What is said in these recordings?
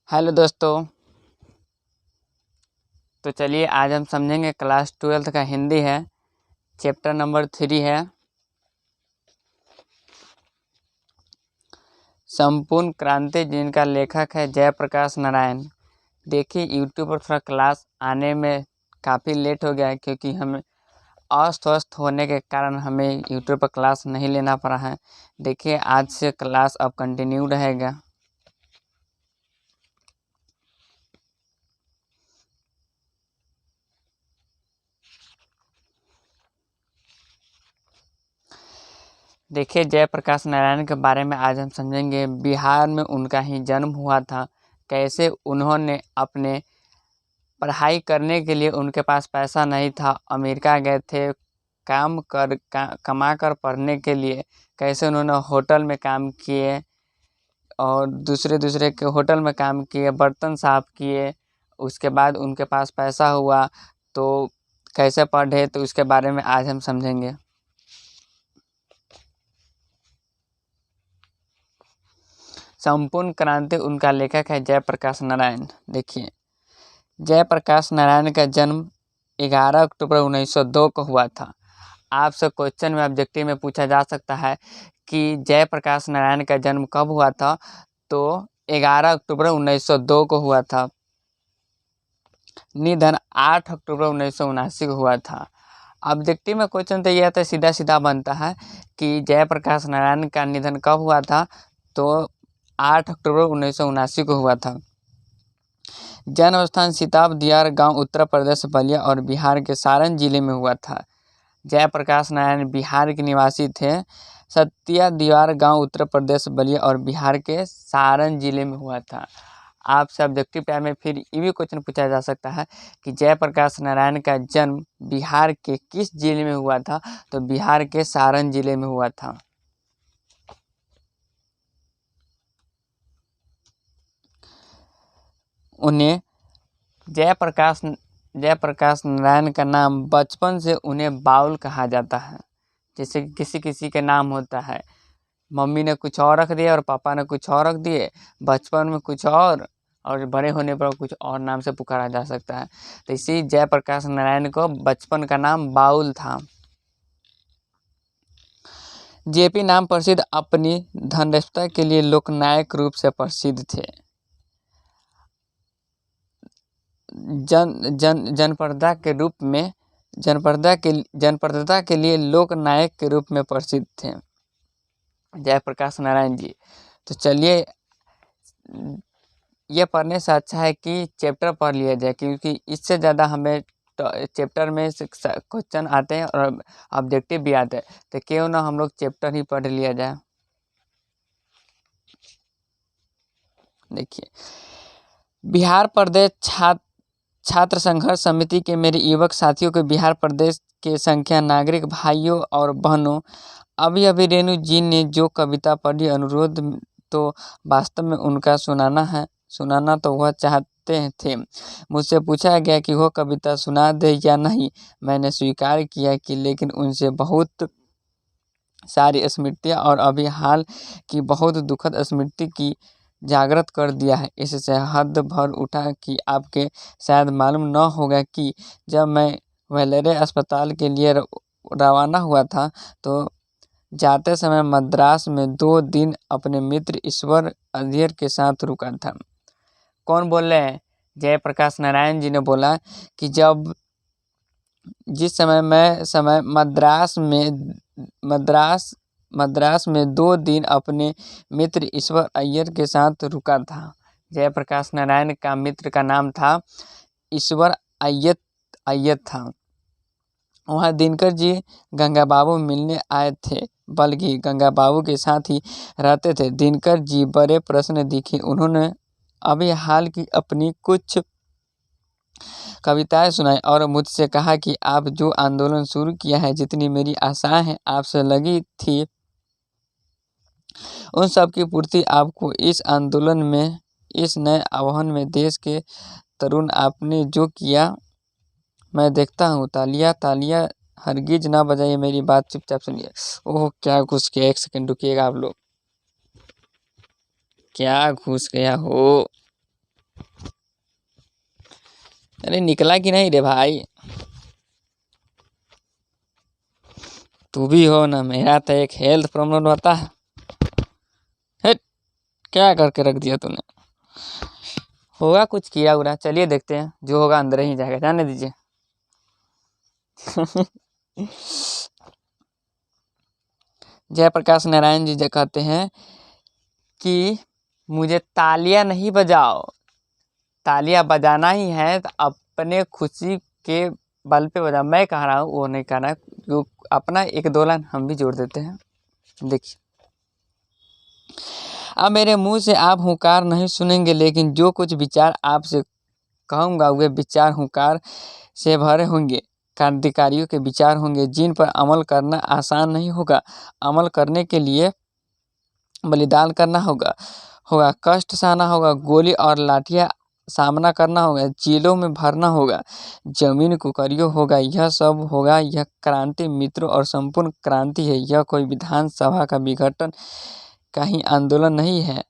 Hello दोस्तों। तो चलिए आज हम समझेंगे क्लास 12th का हिंदी है, चैप्टर नंबर 3 है संपूर्ण क्रांति, जिनका लेखक है जयप्रकाश नारायण। देखिए यूट्यूब पर थोड़ा क्लास आने में काफ़ी लेट हो गया है, क्योंकि हमें अस्वस्थ होने के कारण हमें यूट्यूब पर क्लास नहीं लेना पड़ा है। देखिए आज से क्लास अब कंटिन्यू रहेगा। देखिए जयप्रकाश नारायण के बारे में आज हम समझेंगे। बिहार में उनका ही जन्म हुआ था। कैसे उन्होंने अपने पढ़ाई करने के लिए, उनके पास पैसा नहीं था, अमेरिका गए थे कमा कर पढ़ने के लिए। कैसे उन्होंने होटल में काम किए और दूसरे के होटल में काम किए, बर्तन साफ किए। उसके बाद उनके पास पैसा हुआ तो कैसे पढ़े, तो उसके बारे में आज हम समझेंगे। संपूर्ण क्रांति, उनका लेखक है जयप्रकाश नारायण। देखिए जयप्रकाश नारायण का जन्म 11 अक्टूबर 1902 को हुआ था। आपसे क्वेश्चन में ऑब्जेक्टिव में पूछा जा सकता है कि जयप्रकाश नारायण का जन्म कब हुआ था, तो 11 अक्टूबर 1902 को हुआ था। निधन 8 अक्टूबर 1979 को हुआ था। ऑब्जेक्टिव में क्वेश्चन तो यह था, सीधा सीधा बनता है कि जयप्रकाश नारायण का निधन कब हुआ था, तो 8 अक्टूबर 1979 को हुआ था। जन्म स्थान सिताब दियार गांव, उत्तर प्रदेश, बलिया और बिहार के सारण जिले में हुआ था। जयप्रकाश नारायण बिहार के निवासी थे। सत्या दीवार गांव, उत्तर प्रदेश, बलिया और बिहार के सारण जिले में हुआ था। आपसे ऑब्जेक्टिव टाइम में फिर ये भी क्वेश्चन पूछा जा सकता है कि जयप्रकाश नारायण का जन्म बिहार के किस जिले में हुआ था, तो बिहार के सारण जिले में हुआ था। उन्हें जयप्रकाश नारायण का नाम बचपन से उन्हें बाउल कहा जाता है। जैसे कि किसी किसी के नाम होता है, मम्मी ने कुछ और रख दिया और पापा ने कुछ और रख दिए, बचपन में कुछ और बड़े होने पर कुछ और नाम से पुकारा जा सकता है। तो इसी जयप्रकाश नारायण को बचपन का नाम बाउल था। जेपी नाम प्रसिद्ध अपनी धनरक्षता के लिए लोकनायक रूप से प्रसिद्ध थे। जनप्रदा के लिए लोकनायक के रूप में प्रसिद्ध थे जयप्रकाश नारायण जी। तो चलिए ये पढ़ने से अच्छा है कि चैप्टर पढ़ लिया जाए, क्योंकि इससे ज़्यादा हमें चैप्टर में क्वेश्चन आते हैं और ऑब्जेक्टिव भी आते हैं। तो क्यों ना हम लोग चैप्टर ही पढ़ लिया जाए। देखिए बिहार प्रदेश छात्र संघर्ष समिति के मेरे युवक साथियों को बिहार प्रदेश के संख्या नागरिक भाइयों और बहनों, अभी अभी रेणु जी ने जो कविता पढ़ी, अनुरोध तो वास्तव में उनका सुनाना तो वह चाहते थे। मुझसे पूछा गया कि वह कविता सुना दे या नहीं। मैंने स्वीकार किया कि लेकिन उनसे बहुत सारी स्मृतियाँ और अभी हाल की बहुत दुखद स्मृति की जागृत कर दिया है। इससे हद भर उठा कि आपके शायद मालूम न होगा कि जब मैं वेलरे अस्पताल के लिए रवाना हुआ था, तो जाते समय मद्रास में 2 दिन अपने मित्र ईश्वर अय्यर के साथ रुका था। कौन बोल रहे हैं? जयप्रकाश नारायण जी ने बोला कि जिस समय मद्रास में 2 दिन अपने मित्र ईश्वर अय्यर के साथ रुका था। जयप्रकाश नारायण का मित्र का नाम था ईश्वर अय्यर था। वहाँ दिनकर जी गंगा बाबू मिलने आए थे, बल्कि गंगा बाबू के साथ ही रहते थे। दिनकर जी बड़े प्रसन्न दिखे। उन्होंने अभी हाल की अपनी कुछ कविताएं सुनाई और मुझसे कहा कि आप जो आंदोलन शुरू किया है, जितनी मेरी आशाएं हैं आपसे लगी थी, उन सब की पूर्ति आपको इस आंदोलन में, इस नए आह्वान में देश के तरुण आपने जो किया मैं देखता हूँ। तालियां हरगिज ना बजाइए, मेरी बात चुपचाप सुनिए। ओह क्या घुस गया, 1 सेकंड रुकिएगा आप लोग। क्या घुस गया हो? अरे निकला कि नहीं रे भाई? तू भी हो ना, मेरा तो एक हेल्थ प्रॉब्लम होता है। हेट, क्या करके रख दिया तूने? होगा कुछ किया उरा, चलिए देखते हैं, जो होगा अंदर ही जाएगा, जाने दीजिए। जयप्रकाश नारायण जी कहते हैं कि मुझे तालियां नहीं बजाओ, तालियां बजाना ही है तो अपने खुशी के बल पे बजाओ। मैं कह रहा हूँ, वो नहीं कह रहा है, जो अपना एक दो लाइन हम भी जोड़ देते हैं। देखिए, अब मेरे मुंह से आप हुंकार नहीं सुनेंगे, लेकिन जो कुछ विचार आपसे कहूँगा वे विचार हुंकार से भरे होंगे। क्रांतिकारियों के विचार होंगे जिन पर अमल करना आसान नहीं होगा। अमल करने के लिए बलिदान करना होगा कष्ट सहना होगा, गोली और लाठियाँ सामना करना होगा, जेलों में भरना होगा, जमीन कुकरियों होगा। यह सब होगा, यह क्रांति मित्रों और संपूर्ण क्रांति है। यह कोई विधानसभा का विघटन कहीं आंदोलन नहीं है,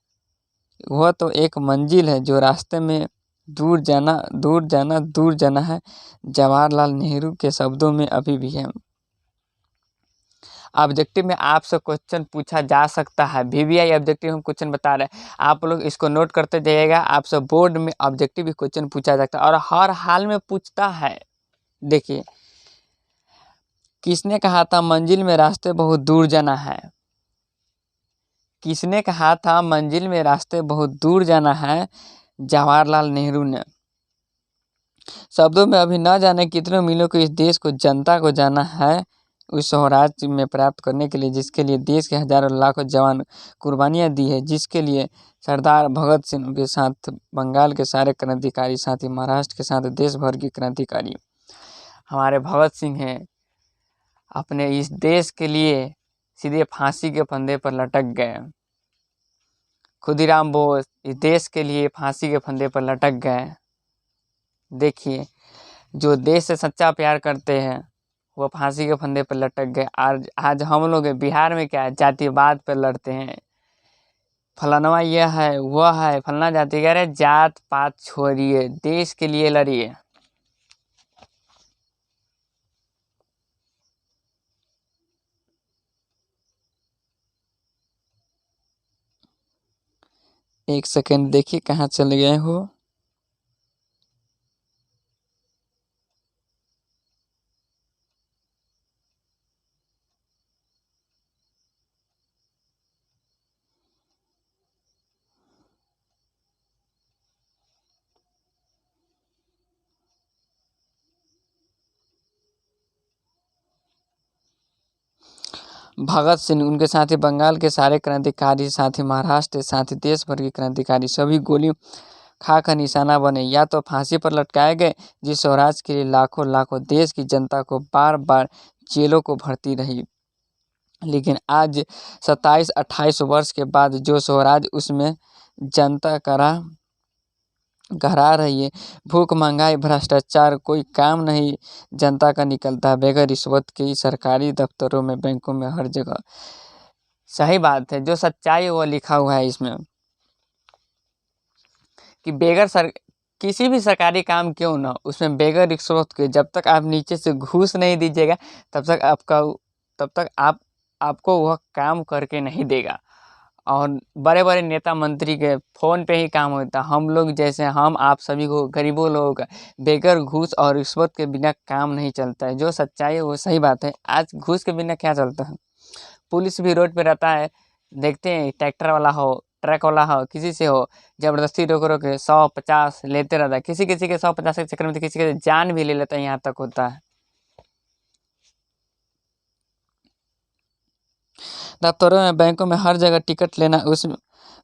वह तो एक मंजिल है जो रास्ते में दूर जाना दूर जाना दूर जाना है। जवाहरलाल नेहरू के शब्दों में अभी भी है। ऑब्जेक्टिव में आपसे क्वेश्चन पूछा जा सकता है, VVI ऑब्जेक्टिव हम क्वेश्चन बता रहे हैं, आप लोग इसको नोट करते जाइएगा। आपसे बोर्ड में ऑब्जेक्टिव भी क्वेश्चन पूछा जाता है और हर हाल में पूछता है। देखिए, किसने कहा था मंजिल में रास्ते बहुत दूर जाना है? किसने कहा था मंजिल में रास्ते बहुत दूर जाना है? जवाहरलाल नेहरू ने। शब्दों में अभी न जाने कितने मीलों को इस देश को जनता को जाना है, उस स्वराज में प्राप्त करने के लिए जिसके लिए देश के हजारों लाखों जवान कुर्बानियां दी है, जिसके लिए सरदार भगत सिंह के साथ बंगाल के सारे क्रांतिकारी, साथ ही महाराष्ट्र के साथ देश भर की क्रांतिकारी हमारे भगत सिंह हैं, अपने इस देश के लिए सीधे फांसी के फंदे पर लटक गए। खुदीराम बोस इस देश के लिए फांसी के फंदे पर लटक गए। देखिए, जो देश से सच्चा प्यार करते हैं वो फांसी के फंदे पर लटक गए। आज हम लोग बिहार में क्या जातिवाद पर लड़ते हैं, फलाना यह है वह है, फलाना जाति, कह रहे जात पात छोड़िए, देश के लिए लड़िए। एक सेकंड देखिए कहाँ चले गए हो। भगत सिंह, उनके साथ ही बंगाल के सारे क्रांतिकारी, साथ ही महाराष्ट्र, साथ ही देश भर के क्रांतिकारी सभी गोली खा कर निशाना बने, या तो फांसी पर लटकाए गए, जिस स्वराज के लिए लाखों लाखों देश की जनता को बार बार जेलों को भरती रही। लेकिन आज 27-28 वर्ष के बाद जो स्वराज उसमें जनता करा घरा रही है, भूख महंगाई भ्रष्टाचार कोई काम नहीं जनता का निकलता है, बगैर रिश्वत के सरकारी दफ्तरों में, बैंकों में, हर जगह। सही बात है, जो सच्चाई है वो लिखा हुआ है इसमें कि किसी भी सरकारी काम क्यों ना उसमें बगैर रिश्वत के जब तक आप नीचे से घूस नहीं दीजिएगा तब तक आपको वह काम करके नहीं देगा। और बड़े बड़े नेता मंत्री के फ़ोन पे ही काम होता है। हम लोग जैसे हम आप सभी को, गरीबों लोगों का बगैर घूस और रिश्वत के बिना काम नहीं चलता है। जो सच्चाई है वो सही बात है। आज घूस के बिना क्या चलता है? पुलिस भी रोड पे रहता है, देखते हैं ट्रैक्टर वाला हो, ट्रक वाला हो, किसी से हो, ज़बरदस्ती रोक रोक के 100-50 लेते रहता है। किसी किसी के 150 के चक्कर में तो किसी के जान भी ले लेता है, यहाँ तक होता है। दफ्तरों में, बैंकों में, हर जगह टिकट लेना,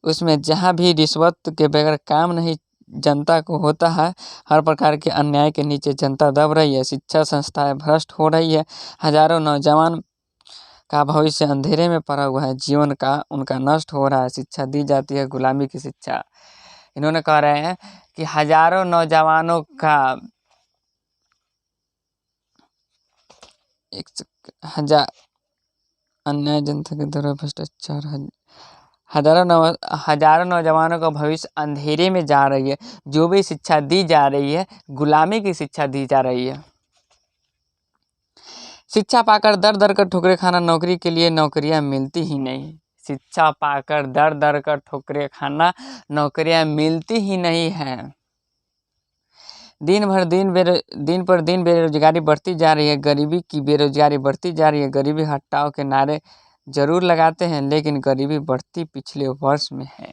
उसमें जहाँ भी रिश्वत के बगैर काम नहीं जनता को होता है। हर प्रकार के अन्याय के नीचे जनता दब रही है, शिक्षा संस्थाएं भ्रष्ट हो रही है, हजारों नौजवान का भविष्य अंधेरे में पड़ा हुआ है, जीवन का उनका नष्ट हो रहा है, शिक्षा दी जाती है गुलामी की शिक्षा। इन्होंने कह रहे हैं कि हजारों नौजवानों का हजार अन्याय जनता के द्वारा भ्रष्टाचार हजारों नौजवानों का भविष्य अंधेरे में जा रही है। जो भी शिक्षा दी जा रही है, गुलामी की शिक्षा दी जा रही है। शिक्षा पाकर दर दर कर ठोकरे खाना, नौकरी के लिए नौकरियां मिलती ही नहीं। शिक्षा पाकर दर दर कर ठोकरे खाना, नौकरियां मिलती ही नहीं है। दिन पर दिन बेरोजगारी बढ़ती जा रही है। गरीबी की बेरोजगारी बढ़ती जा रही है। गरीबी हटाओ के नारे जरूर लगाते हैं, लेकिन गरीबी बढ़ती पिछले वर्ष में है।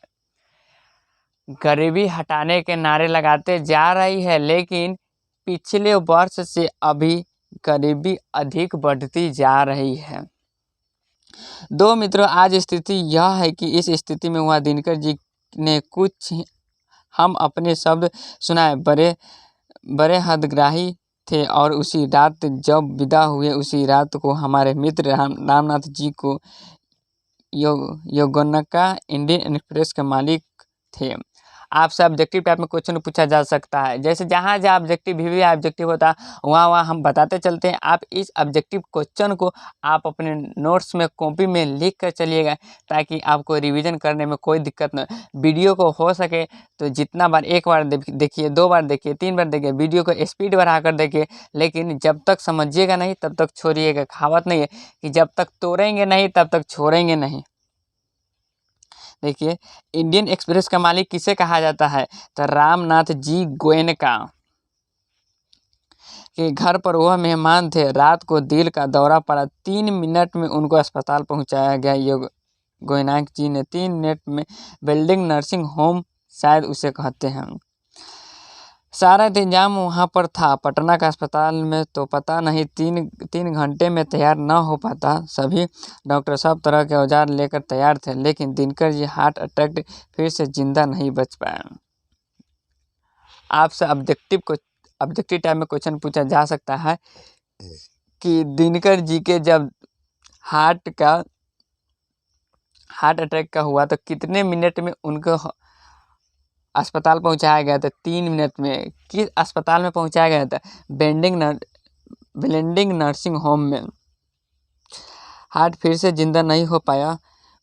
गरीबी हटाने के नारे लगाते जा रही है, लेकिन पिछले वर्ष से अभी गरीबी अधिक बढ़ती जा रही है। दो मित्रों, आज स्थिति यह है कि इस स्थिति में वहाँ दिनकर जी ने कुछ हम अपने शब्द सुनाए। बड़े हदग्राही थे और उसी रात जब विदा हुए, उसी रात को हमारे मित्र रामनाथ जी को योगनका इंडियन एक्सप्रेस के मालिक थे। आपसे ऑब्जेक्टिव टाइप में क्वेश्चन पूछा जा सकता है। जैसे जहाँ जहाँ ऑब्जेक्टिव भी ऑब्जेक्टिव होता है, वहाँ हम बताते चलते हैं। आप इस ऑब्जेक्टिव क्वेश्चन को आप अपने नोट्स में कॉपी में लिख कर चलिएगा, ताकि आपको रिवीजन करने में कोई दिक्कत न। वीडियो को हो सके तो जितना बार, एक बार देखिए, 2 बार देखिए, 3 बार देखिए, वीडियो को स्पीड बढ़ा कर देखिए, लेकिन जब तक समझिएगा नहीं तब तक छोड़िएगा। कहावत नहीं है कि जब तक तोड़ेंगे नहीं तब तक छोड़ेंगे नहीं। देखिए, इंडियन एक्सप्रेस का मालिक किसे कहा जाता है? तो रामनाथ जी गोयनका के घर पर वह मेहमान थे। रात को दिल का दौरा पड़ा। 3 मिनट में उनको अस्पताल पहुंचाया गया। गोयनका जी ने 3 मिनट में बिल्डिंग नर्सिंग होम शायद उसे कहते हैं। सारा इंतजाम वहाँ पर था। पटना का अस्पताल में तो पता नहीं 3 घंटे में तैयार न हो पाता। सभी डॉक्टर सब तरह के औजार लेकर तैयार थे, लेकिन दिनकर जी हार्ट अटैक फिर से जिंदा नहीं बच पाए। आपसे ऑब्जेक्टिव टाइप में क्वेश्चन पूछा जा सकता है कि दिनकर जी के जब हार्ट अटैक का हुआ तो कितने मिनट में उनको अस्पताल पहुंचाया गया था? 3 मिनट में। किस अस्पताल में पहुंचाया गया था? ब्लेंडिंग नर्सिंग होम में। हार्ट फिर से जिंदा नहीं हो पाया।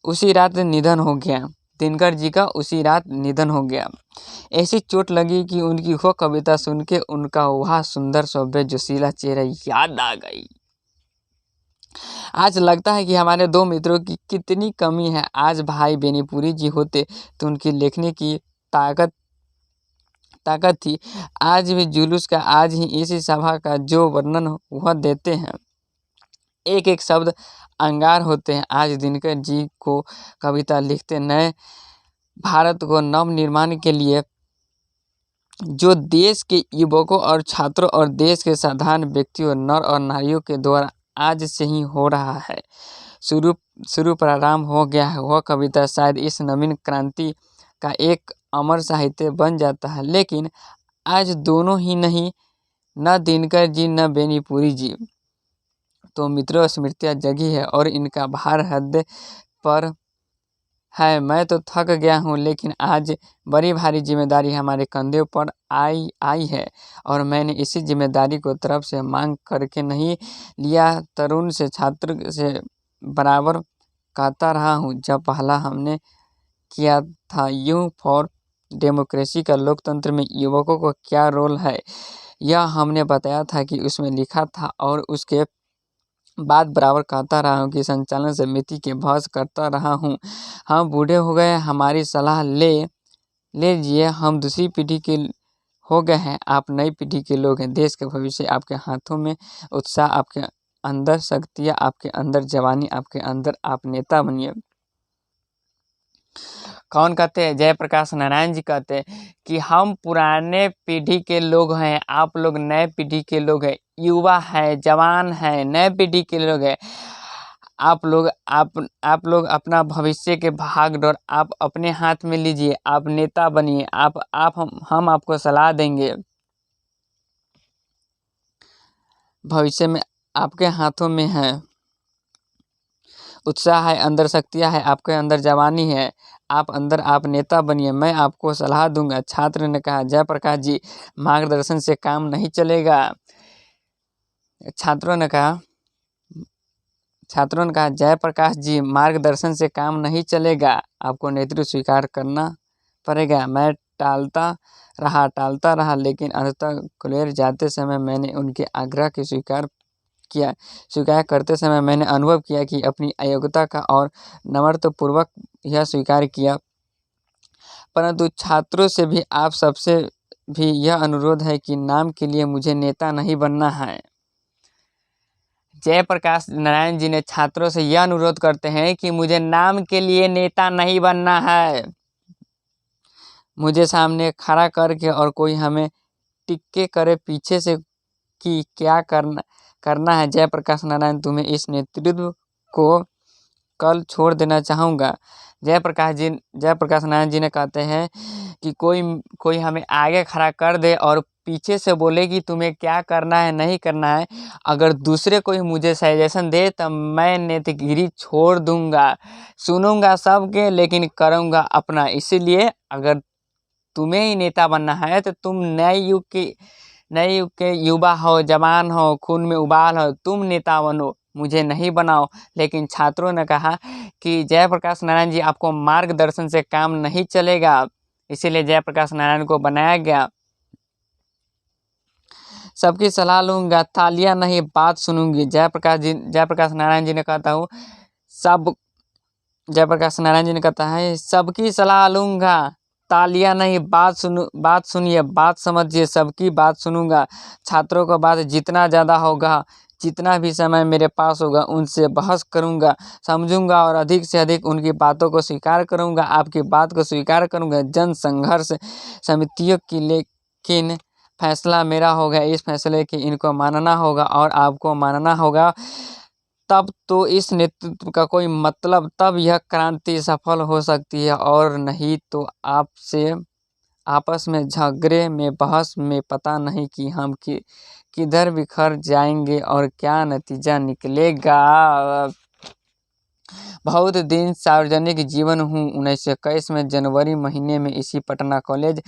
उसी रात निधन हो गया। दिनकर जी का उसी रात निधन हो गया। ऐसी चोट लगी कि उनकी वो कविता सुन के उनका वह सुंदर सभ्य जोशीला चेहरा याद आ गई। आज लगता है कि हमारे 2 मित्रों की कितनी कमी है। आज भाई बेनीपुरी जी होते तो उनकी लिखने की ताकत थी। आज भी जुलूस का, आज ही इसी सभा का जो वर्णन वह देते हैं, एक एक शब्द अंगार होते हैं। आज दिनकर जी को कविता लिखते, नए भारत को नव निर्माण के लिए जो देश के युवकों और छात्रों और देश के व्यक्तियों, नर और नारियों के द्वारा आज से ही हो रहा है। शुरू प्रारंभ हो गया है। वह कविता शायद इस नवीन क्रांति का एक अमर साहित्य बन जाता है, लेकिन आज दोनों ही नहीं, न दिनकर जी न बेनीपुरी जी। तो मित्रों, स्मृतियाँ जगी है और इनका भार हद पर है। मैं तो थक गया हूँ, लेकिन आज बड़ी भारी जिम्मेदारी हमारे कंधे पर आई है और मैंने इसी जिम्मेदारी को तरफ से मांग करके नहीं लिया। तरुण से छात्र से बराबर कहता रहा हूँ जब पहला हमने किया था यूं फॉर डेमोक्रेसी का लोकतंत्र में युवकों को क्या रोल है, यह हमने बताया था कि उसमें लिखा था, और उसके बाद बराबर कहता रहा हूँ कि संचालन समिति के बहस करता रहा हूँ। हम बूढ़े हो गए, हमारी सलाह ले लीजिए। हम दूसरी पीढ़ी के हो गए हैं, आप नई पीढ़ी के लोग हैं। देश का भविष्य आपके हाथों में। उत्साह आपके अंदर, शक्तियाँ आपके अंदर, जवानी आपके अंदर। आप नेता बनिए। कौन कहते हैं? जयप्रकाश नारायण जी कहते हैं कि हम पुराने पीढ़ी के लोग हैं, आप लोग नए पीढ़ी के लोग हैं। युवा है, जवान है, नए पीढ़ी के लोग हैं। आप लोग अपना भविष्य के भागदौड़ आप अपने हाथ में लीजिए। आप नेता बनिए। हम आपको सलाह देंगे। भविष्य में आपके हाथों में है। उत्साह है, अंदर शक्तियाँ है, आपके अंदर जवानी है। आप नेता बनिए, मैं आपको सलाह दूंगा। छात्र ने कहा, जयप्रकाश जी, मार्गदर्शन से काम नहीं चलेगा। छात्रों ने कहा, छात्रों ने कहा, जयप्रकाश जी, मार्गदर्शन से काम नहीं चलेगा, आपको नेतृत्व स्वीकार करना पड़ेगा। मैं टालता रहा, लेकिन अंततः कॉलेज जाते समय मैंने उनके आग्रह की स्वीकार करते समय मैंने अनुभव किया कि अपनी अयोग्यता का और नम्रतापूर्वक यह स्वीकार किया। परंतु छात्रों से भी आप सबसे भी यह अनुरोध है कि नाम के लिए मुझे नेता नहीं बनना है। जयप्रकाश नारायण जी ने छात्रों से यह अनुरोध करते हैं कि मुझे नाम के लिए नेता नहीं बनना है। मुझे सामने खड़ा करके और कोई हमें टिक्के करे पीछे से कि क्या करना है। जयप्रकाश नारायण, तुम्हें इस नेतृत्व को कल छोड़ देना चाहूँगा। जयप्रकाश नारायण जी ने कहते हैं कि कोई हमें आगे खड़ा कर दे और पीछे से बोले कि तुम्हें क्या करना है, नहीं करना है, अगर दूसरे कोई मुझे सजेशन दे तब मैं नेतागिरी छोड़ दूंगा। सुनूंगा सबके, लेकिन करूंगा अपना। इसीलिए अगर तुम्हें ही नेता बनना है तो तुम नए युग के युवा हो, जवान हो, खून में उबाल हो, तुम नेता बनो, मुझे नहीं बनाओ। लेकिन छात्रों ने कहा कि जयप्रकाश नारायण जी, आपको मार्गदर्शन से काम नहीं चलेगा। इसीलिए जयप्रकाश नारायण को बनाया गया। सबकी सलाह लूंगा, तालियां नहीं बात सुनूंगी। जयप्रकाश नारायण जी ने कहता हूँ जयप्रकाश नारायण जी ने कहता है, सबकी सलाह लूंगा, तालियां नहीं बात सुनिए, बात समझिए, सबकी बात सुनूंगा। छात्रों का बात जितना ज़्यादा होगा, जितना भी समय मेरे पास होगा, उनसे बहस करूंगा, समझूंगा और अधिक से अधिक उनकी बातों को स्वीकार करूंगा, आपकी बात को स्वीकार करूंगा। जन संघर्ष समितियों की, लेकिन फैसला मेरा होगा। इस फैसले की इनको मानना होगा और आपको मानना होगा। तब तो इस नेतृत्व का कोई मतलब, तब यह क्रांति सफल हो सकती है, और नहीं तो आपस में झगड़े में, बहस में पता नहीं कि हम किधर बिखर जाएंगे और क्या नतीजा निकलेगा। बहुत दिन सार्वजनिक जीवन हूँ। 1921 में जनवरी महीने में इसी पटना कॉलेज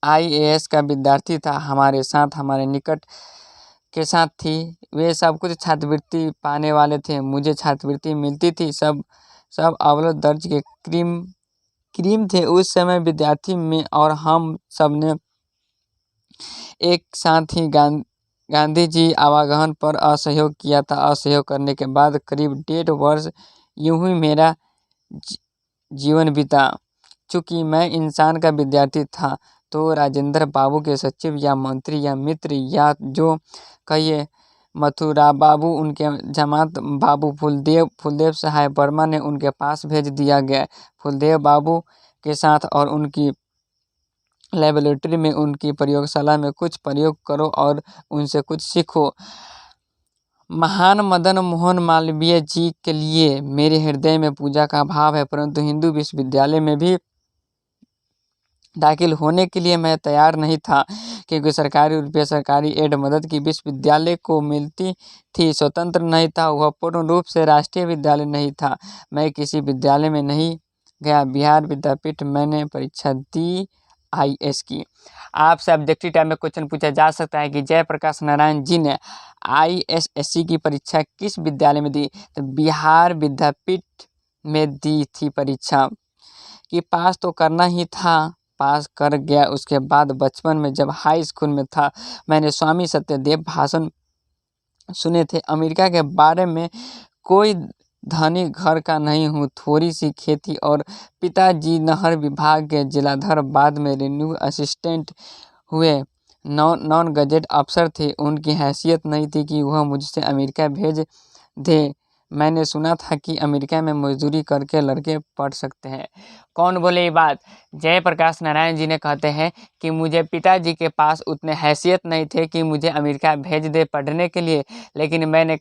IAS का विद्यार्थी था। हमारे साथ हमारे निकट के साथ थी। वे सब कुछ छात्रवृत्ति पाने वाले थे। मुझे छात्रवृत्ति मिलती थी। सब अव्वल दर्ज के क्रीम थे उस समय विद्यार्थी में, और हम सब ने एक साथ ही गांधी जी आवागमन पर असहयोग किया था। असहयोग करने के बाद करीब 1.5 वर्ष यूं ही मेरा जीवन बीता। चूंकि मैं इंसान का विद्यार्थी था, तो राजेंद्र बाबू के सचिव या मंत्री या मित्र या जो कहिए मथुरा बाबू, उनके जमात बाबू फूलदेव सहाय वर्मा ने उनके पास भेज दिया गया। फूलदेव बाबू के साथ और उनकी लेबोरेटरी में, उनकी प्रयोगशाला में कुछ प्रयोग करो और उनसे कुछ सीखो। महान मदन मोहन मालवीय जी के लिए मेरे हृदय में पूजा का भाव है, परंतु हिंदू विश्वविद्यालय में भी दाखिल होने के लिए मैं तैयार नहीं था, क्योंकि सरकारी रुपये, सरकारी एड मदद की विश्वविद्यालय को मिलती थी। स्वतंत्र नहीं था, वह पूर्ण रूप से राष्ट्रीय विद्यालय नहीं था। मैं किसी विद्यालय में नहीं गया। बिहार विद्यापीठ मैंने परीक्षा दी IAS की। आपसे ऑब्जेक्टिव टाइम में क्वेश्चन पूछा जा सकता है कि जयप्रकाश नारायण जी ने ISSC की परीक्षा किस विद्यालय में दी? तो बिहार विद्यापीठ में दी थी परीक्षा। कि पास तो करना ही था, पास कर गया। उसके बाद बचपन में जब हाई स्कूल में था, मैंने स्वामी सत्यदेव भाषण सुने थे। अमेरिका के बारे में कोई धनी घर का नहीं हूँ, थोड़ी सी खेती, और पिताजी नहर विभाग के जिलाधर, बाद में रेवेन्यू असिस्टेंट हुए। नॉन गजेट अफसर थे। उनकी हैसियत नहीं थी कि वह मुझसे अमेरिका भेज दे। मैंने सुना था कि अमेरिका में मजदूरी करके लड़के पढ़ सकते हैं। कौन बोले ये बात? जयप्रकाश नारायण जी ने कहते हैं कि मुझे पिताजी के पास उतने हैसियत नहीं थे कि मुझे अमेरिका भेज दे पढ़ने के लिए, लेकिन मैंने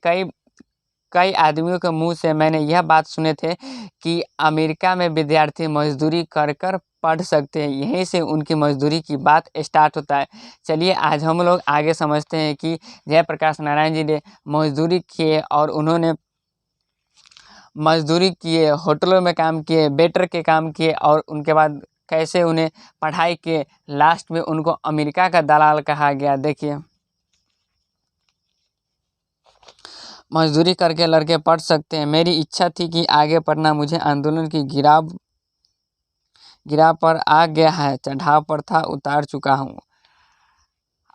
कई आदमियों के मुंह से मैंने यह बात सुने थे कि अमेरिका में विद्यार्थी मजदूरी कर पढ़ सकते हैं। यहीं से उनकी मजदूरी की बात स्टार्ट होता है। चलिए आज हम लोग आगे समझते हैं कि जयप्रकाश नारायण जी ने मजदूरी किए, और उन्होंने मजदूरी किए, होटलों में काम किए, वेटर के काम किए, और उनके बाद कैसे उन्हें पढ़ाई के लास्ट में उनको अमेरिका का दलाल कहा गया। देखिए, मजदूरी करके लड़के पढ़ सकते हैं। मेरी इच्छा थी कि आगे पढ़ना, मुझे आंदोलन की गिराव पर आ गया है, चढ़ाव पर था, उतार चुका हूँ।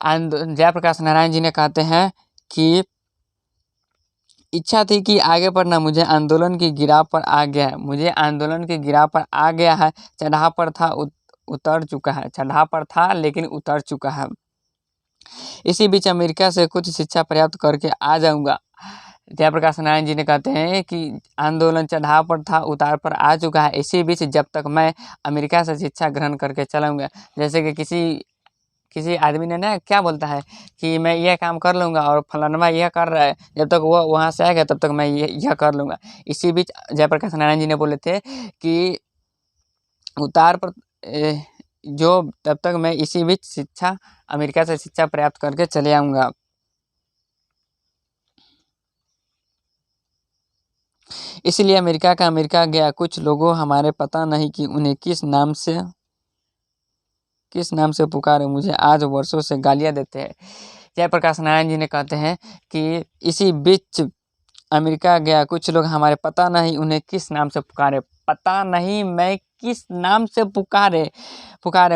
जयप्रकाश नारायण जी ने कहते हैं कि इच्छा थी कि आगे पढ़ना, मुझे आंदोलन की गिराव पर आ गया है, मुझे आंदोलन की गिराव पर आ गया है, चढ़ाव पर था, उतर चुका है। चढ़ाव पर था लेकिन उतर चुका है। इसी बीच अमेरिका से कुछ शिक्षा प्राप्त करके आ जाऊंगा। जयप्रकाश नारायण जी ने कहते हैं कि आंदोलन चढ़ाव पर था, उतार पर आ चुका है, इसी बीच जब तक मैं अमेरिका से शिक्षा ग्रहण करके चलाऊंगा। जैसे कि किसी आदमी ने ना क्या बोलता है कि मैं यह काम कर लूँगा और फलाना यह कर रहा है, जब तक वो वहाँ से आएगा तब तक मैं यह कर लूँगा। इसी बीच जयप्रकाश नारायण जी ने बोले थे कि उतार पर जो तब तक मैं इसी बीच अमेरिका से शिक्षा प्राप्त करके चले आऊँगा। इसलिए अमेरिका गया। कुछ लोगों हमारे पता नहीं कि उन्हें किस नाम से पुकारे, मुझे आज वर्षों से गालियाँ देते हैं। जयप्रकाश नारायण जी ने कहते हैं कि इसी बीच अमेरिका गया। कुछ लोग हमारे पता नहीं उन्हें किस नाम से पुकारे, पता नहीं मैं किस नाम से पुकारे,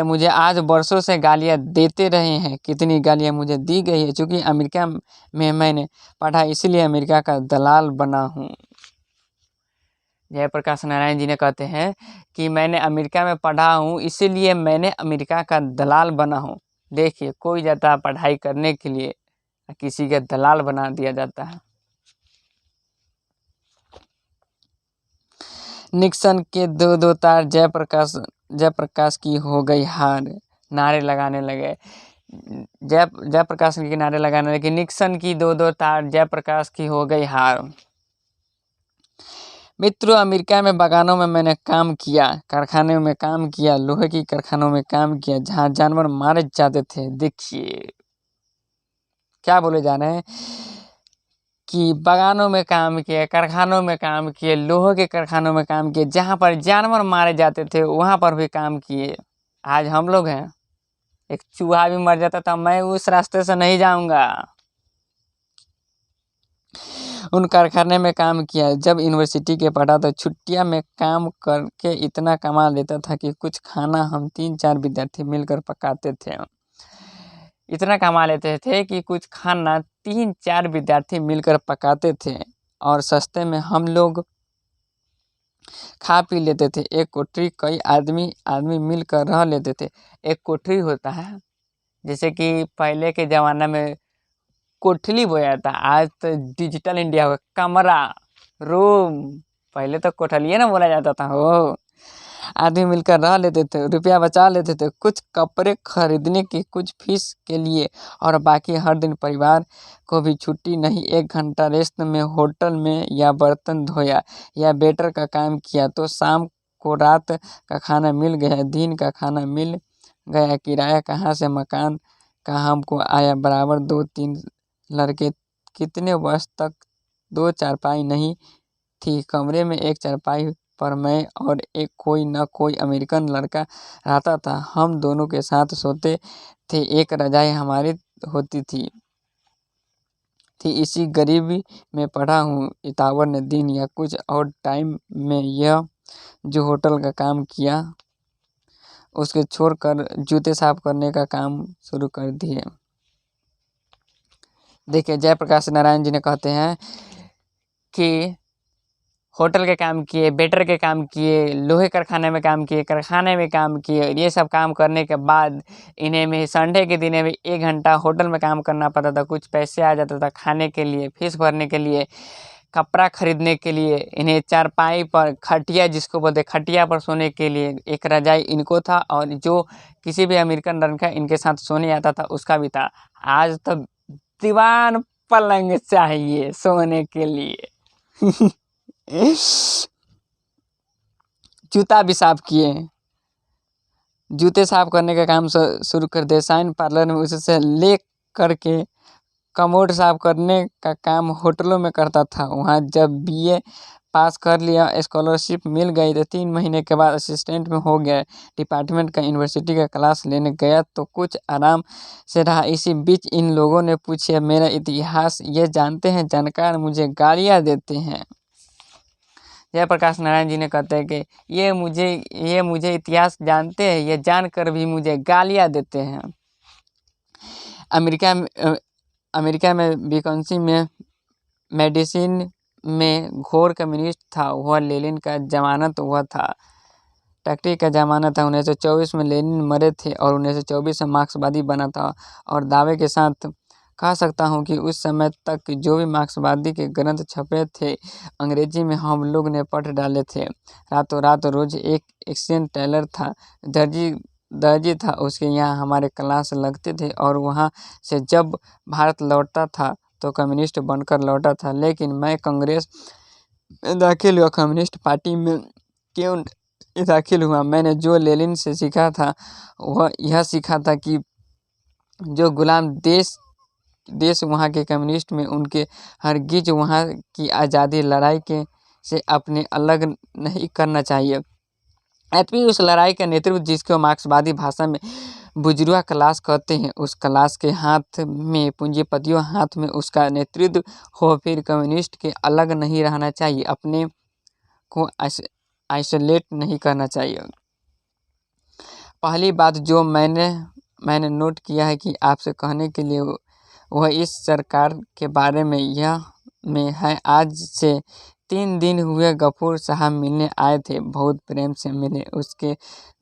मुझे आज वर्षों से गालियाँ देते रहे हैं। कितनी गालियाँ मुझे दी गई है, क्योंकि अमेरिका में मैंने पढ़ा, इसलिए अमेरिका का दलाल बना हूँ। जयप्रकाश नारायण जी ने कहते हैं कि मैंने अमेरिका में पढ़ा हूँ, इसीलिए मैंने अमेरिका का दलाल बना हूँ। देखिए, कोई जाता है पढ़ाई करने के लिए, किसी का दलाल बना दिया जाता है। निक्सन के दो तार जयप्रकाश की हो गई हार, नारे लगाने लगे। जयप्रकाश के नारे लगाने लगे। निक्सन की दो तार, जयप्रकाश की हो गई हार। मित्रों, अमेरिका में बागानों में मैंने काम किया, कारखाने में काम किया, लोहे की कारखानों में काम किया, जहाँ जानवर मारे जाते थे। देखिए क्या बोले जा रहे हैं कि बागानों में काम किए, कारखानों में काम किए, लोहे के कारखानों में काम किए, जहाँ पर जानवर मारे जाते थे वहाँ पर भी काम किए। आज हम लोग हैं, एक चूहा भी मर जाता था, मैं उस रास्ते से नहीं जाऊंगा। उन कारखाने में काम किया। जब यूनिवर्सिटी के पढ़ा तो छुट्टियां में काम करके इतना कमा लेता था कि कुछ खाना हम 3-4 विद्यार्थी मिलकर पकाते थे। इतना कमा लेते थे कि कुछ खाना 3-4 विद्यार्थी मिलकर पकाते थे और सस्ते में हम लोग खा पी लेते थे। एक कोठरी कई आदमी मिलकर रह लेते थे। एक कोठरी होता है, जैसे कि पहले के ज़माना में कोठली बोया था, आज तो डिजिटल इंडिया हो, कमरा, रूम। पहले तो कोठलिए ना बोला जाता था। हो आदमी मिलकर रह लेते थे, रुपया बचा लेते थे, कुछ कपड़े खरीदने की, कुछ फीस के लिए, और बाकी हर दिन परिवार को भी छुट्टी नहीं। 1 घंटा रेस्ट में होटल में या बर्तन धोया या वेटर का काम किया तो शाम को रात का खाना मिल गया, दिन का खाना मिल गया। किराया कहाँ से मकान का हमको आया बराबर। 2-3 लड़के। कितने वर्ष तक 2 चारपाई नहीं थी, कमरे में 1 चारपाई पर मैं और एक कोई न कोई अमेरिकन लड़का रहता था। हम दोनों के साथ सोते थे, एक रजाई हमारी होती थी। इसी गरीबी में पढ़ा हूँ। इतावर ने दिन या कुछ और टाइम में यह जो होटल का काम किया उसके छोड़कर जूते साफ करने का काम शुरू कर दिए। देखिए, जयप्रकाश नारायण जी ने कहते हैं कि होटल के काम किए, वेटर के काम किए, लोहे कारखाने में काम किए, कारखाने में काम किए। ये सब काम करने के बाद इन्हें में संडे के दिन में 1 घंटा होटल में काम करना पड़ता था। कुछ पैसे आ जाता था खाने के लिए, फीस भरने के लिए, कपड़ा खरीदने के लिए। इन्हें चारपाई पर, खटिया जिसको बोलते, खटिया पर सोने के लिए एक रजाई इनको था, और जो किसी भी अमेरिकन लड़का इनके साथ सोने आता था उसका भी था। आज तो दीवान पलंग चाहिए सोने के लिए। जूता भी साफ किए, जूते साफ करने का काम शुरू कर दिया। साइन पार्लर में उससे ले करके कमोड साफ करने का काम होटलों में करता था। वहाँ जब BA पास कर लिया, स्कॉलरशिप मिल गई, तो 3 महीने के बाद असिस्टेंट में हो गया। डिपार्टमेंट का यूनिवर्सिटी का क्लास लेने गया तो कुछ आराम से रहा। इसी बीच इन लोगों ने पूछा मेरा इतिहास, ये जानते हैं, जानकार मुझे गालियाँ देते हैं। जयप्रकाश नारायण जी ने कहते हैं कि ये मुझे इतिहास जानते हैं, ये जानकर भी मुझे गालियाँ देते हैं। अमेरिका में विस्कॉन्सिन में मेडिसिन में घोर कम्युनिस्ट था। वह लेनिन का जमानत हुआ था, टैक्टिक का ज़माना था। 1924 में लेनिन मरे थे और 1924 में मार्क्सवादी बना था। और दावे के साथ कह सकता हूँ कि उस समय तक जो भी मार्क्सवादी के ग्रंथ छपे थे अंग्रेजी में हम लोग ने पढ़ डाले थे। रातों रात रोज एक एक्शन टेलर था, दर्जी था, उसके यहाँ हमारे क्लास लगते थे और वहाँ से जब भारत लौटता था तो कम्युनिस्ट बनकर लौटा था। लेकिन मैं कांग्रेस में दाखिल हुआ। कम्युनिस्ट पार्टी में क्यों दाखिल हुआ? मैंने जो लेनिन से सीखा था वह यह सीखा था कि जो गुलाम देश वहाँ के कम्युनिस्ट में उनके हरगिज वहाँ की आज़ादी लड़ाई के से अपने अलग नहीं करना चाहिए। यद्यपि उस लड़ाई का नेतृत्व, जिसको मार्क्सवादी भाषा में बुर्जुआ क्लास कहते हैं, उस क्लास के हाथ में, पूंजीपतियों हाथ में उसका नेतृत्व हो, फिर कम्युनिस्ट के अलग नहीं रहना चाहिए, अपने को आइसोलेट नहीं करना चाहिए। पहली बात जो मैंने नोट किया है कि आपसे कहने के लिए वह इस सरकार के बारे में है। आज से 3 दिन हुए गफूर साहब मिलने आए थे, बहुत प्रेम से मिले। उसके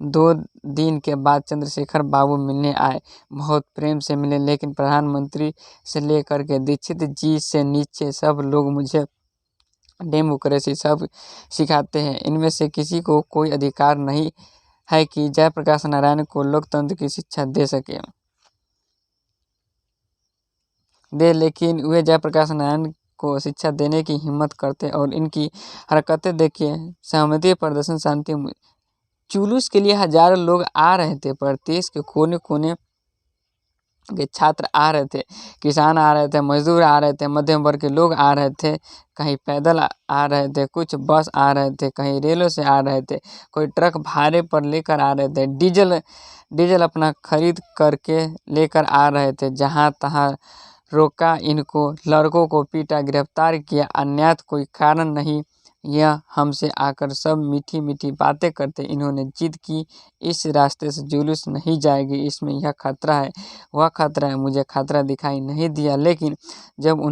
2 दिन के बाद चंद्रशेखर बाबू मिलने आए, बहुत प्रेम से मिले। लेकिन प्रधानमंत्री से लेकर के दीक्षित जी से नीचे सब लोग मुझे डेमोक्रेसी सब सिखाते हैं। इनमें से किसी को कोई अधिकार नहीं है कि जयप्रकाश नारायण को लोकतंत्र की शिक्षा लेकिन वे जयप्रकाश नारायण को शिक्षा देने की हिम्मत करते और इनकी हरकतें देखिए। सहमति, प्रदर्शन, शांति, जुलूस के लिए हजारों लोग आ रहे थे, पर देश के कोने कोने के छात्र आ रहे थे, किसान आ रहे थे, मजदूर आ रहे थे, मध्यम वर्ग के लोग आ रहे थे, कहीं पैदल आ रहे थे, कुछ बस आ रहे थे, कहीं रेलों से आ रहे थे, कोई ट्रक भाड़े पर लेकर आ रहे थे, डीजल अपना खरीद करके लेकर आ रहे थे। जहाँ तहाँ रोका, इनको लड़कों को पीटा, गिरफ्तार किया, अन्यथा कोई कारण नहीं। यह हमसे आकर सब मीठी मीठी बातें करते। इन्होंने जिद की इस रास्ते से जुलूस नहीं जाएगी, इसमें यह खतरा है, वह खतरा है। मुझे खतरा दिखाई नहीं दिया, लेकिन जब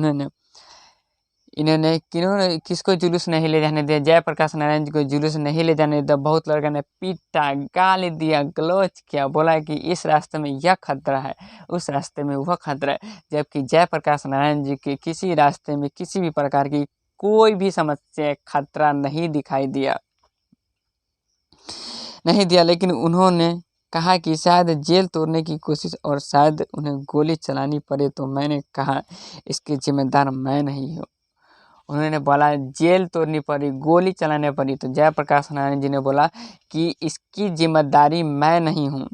इन्होंने किसको जुलूस नहीं ले जाने दिया? जयप्रकाश नारायण जी को जुलूस नहीं ले जाने दिया। बहुत लड़का ने पीटा, गाली दिया, गलौज किया, बोला कि इस रास्ते में यह खतरा है, उस रास्ते में वह खतरा है। जबकि जयप्रकाश नारायण जी के किसी रास्ते में किसी भी प्रकार की कोई भी समस्या, खतरा नहीं दिखाई दिया, लेकिन उन्होंने कहा कि शायद जेल तोड़ने की कोशिश और शायद उन्हें गोली चलानी पड़े, तो मैंने कहा इसकी जिम्मेदार मैं नहीं हूँ। उन्होंने बोला जेल तोड़नी पड़ी, गोली चलाने पड़ी, तो जयप्रकाश नारायण जी ने बोला कि इसकी जिम्मेदारी मैं नहीं हूँ,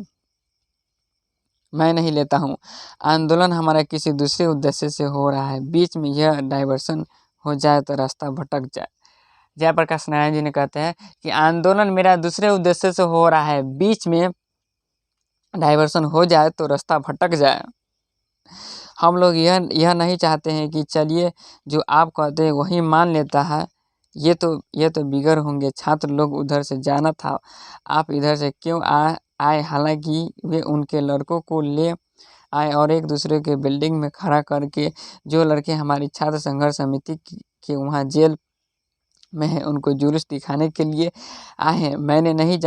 मैं नहीं लेता हूँ। आंदोलन हमारा किसी दूसरे उद्देश्य से हो रहा है, बीच में यह डाइवर्सन हो जाए तो रास्ता भटक जाए। जयप्रकाश नारायण जी ने कहते हैं कि आंदोलन मेरा दूसरे उद्देश्य से हो रहा है, बीच में डाइवर्सन हो जाए तो रास्ता भटक जाए। हम लोग यह नहीं चाहते हैं कि चलिए जो आप कहते हैं वही मान लेता है, ये तो बिगड़ होंगे। छात्र लोग उधर से जाना था, आप इधर से क्यों आए? हालांकि वे उनके लड़कों को ले आए और एक दूसरे के बिल्डिंग में खड़ा करके, जो लड़के हमारी छात्र संघर्ष समिति के वहाँ जेल में है उनको जुलूस दिखाने के लिए आए हैं। मैं नहीं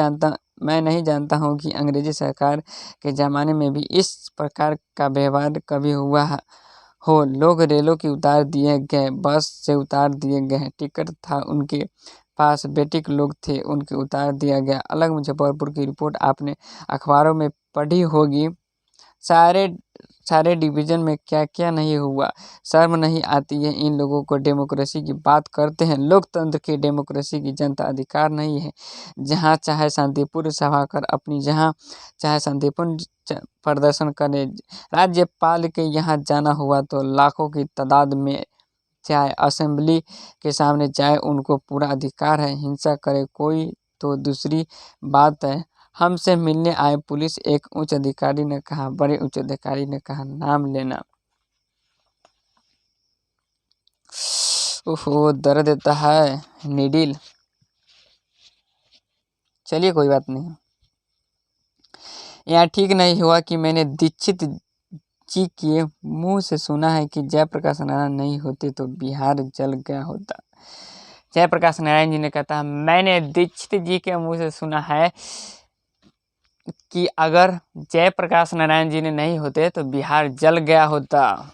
जानता हूँ कि अंग्रेजी सरकार के ज़माने में भी इस प्रकार का व्यवहार कभी हुआ हो। लोग रेलों की उतार दिए गए, बस से उतार दिए गए, टिकट था उनके पास, बेटिक लोग थे, उनके उतार दिया गया। अलग मुजफ्फरपुर की रिपोर्ट आपने अखबारों में पढ़ी होगी, सारे डिवीज़न में क्या क्या नहीं हुआ। शर्म नहीं आती है इन लोगों को? डेमोक्रेसी की बात करते हैं, लोकतंत्र की, डेमोक्रेसी की जनता अधिकार नहीं है जहाँ चाहे शांतिपूर्ण सभा कर अपनी, जहाँ चाहे शांतिपूर्ण प्रदर्शन करे। राज्यपाल के यहाँ जाना हुआ तो लाखों की तादाद में चाहे असेंबली के सामने जाए, उनको पूरा अधिकार है। हिंसा करे कोई तो दूसरी बात है। हमसे मिलने आए पुलिस, एक उच्च अधिकारी ने कहा। बड़े उच्च अधिकारी ने कहा, नाम लेना। ओहो, दर्द देता है नीडिल। चलिए कोई बात नहीं। यहाँ ठीक नहीं हुआ कि मैंने दीक्षित जी के मुंह से सुना है कि जयप्रकाश नारायण नहीं होते तो बिहार जल गया होता। जयप्रकाश नारायण जी ने कहता, मैंने दीक्षित जी के मुंह से सुना है कि अगर जयप्रकाश नारायण जी ने नहीं होते तो बिहार जल गया होता।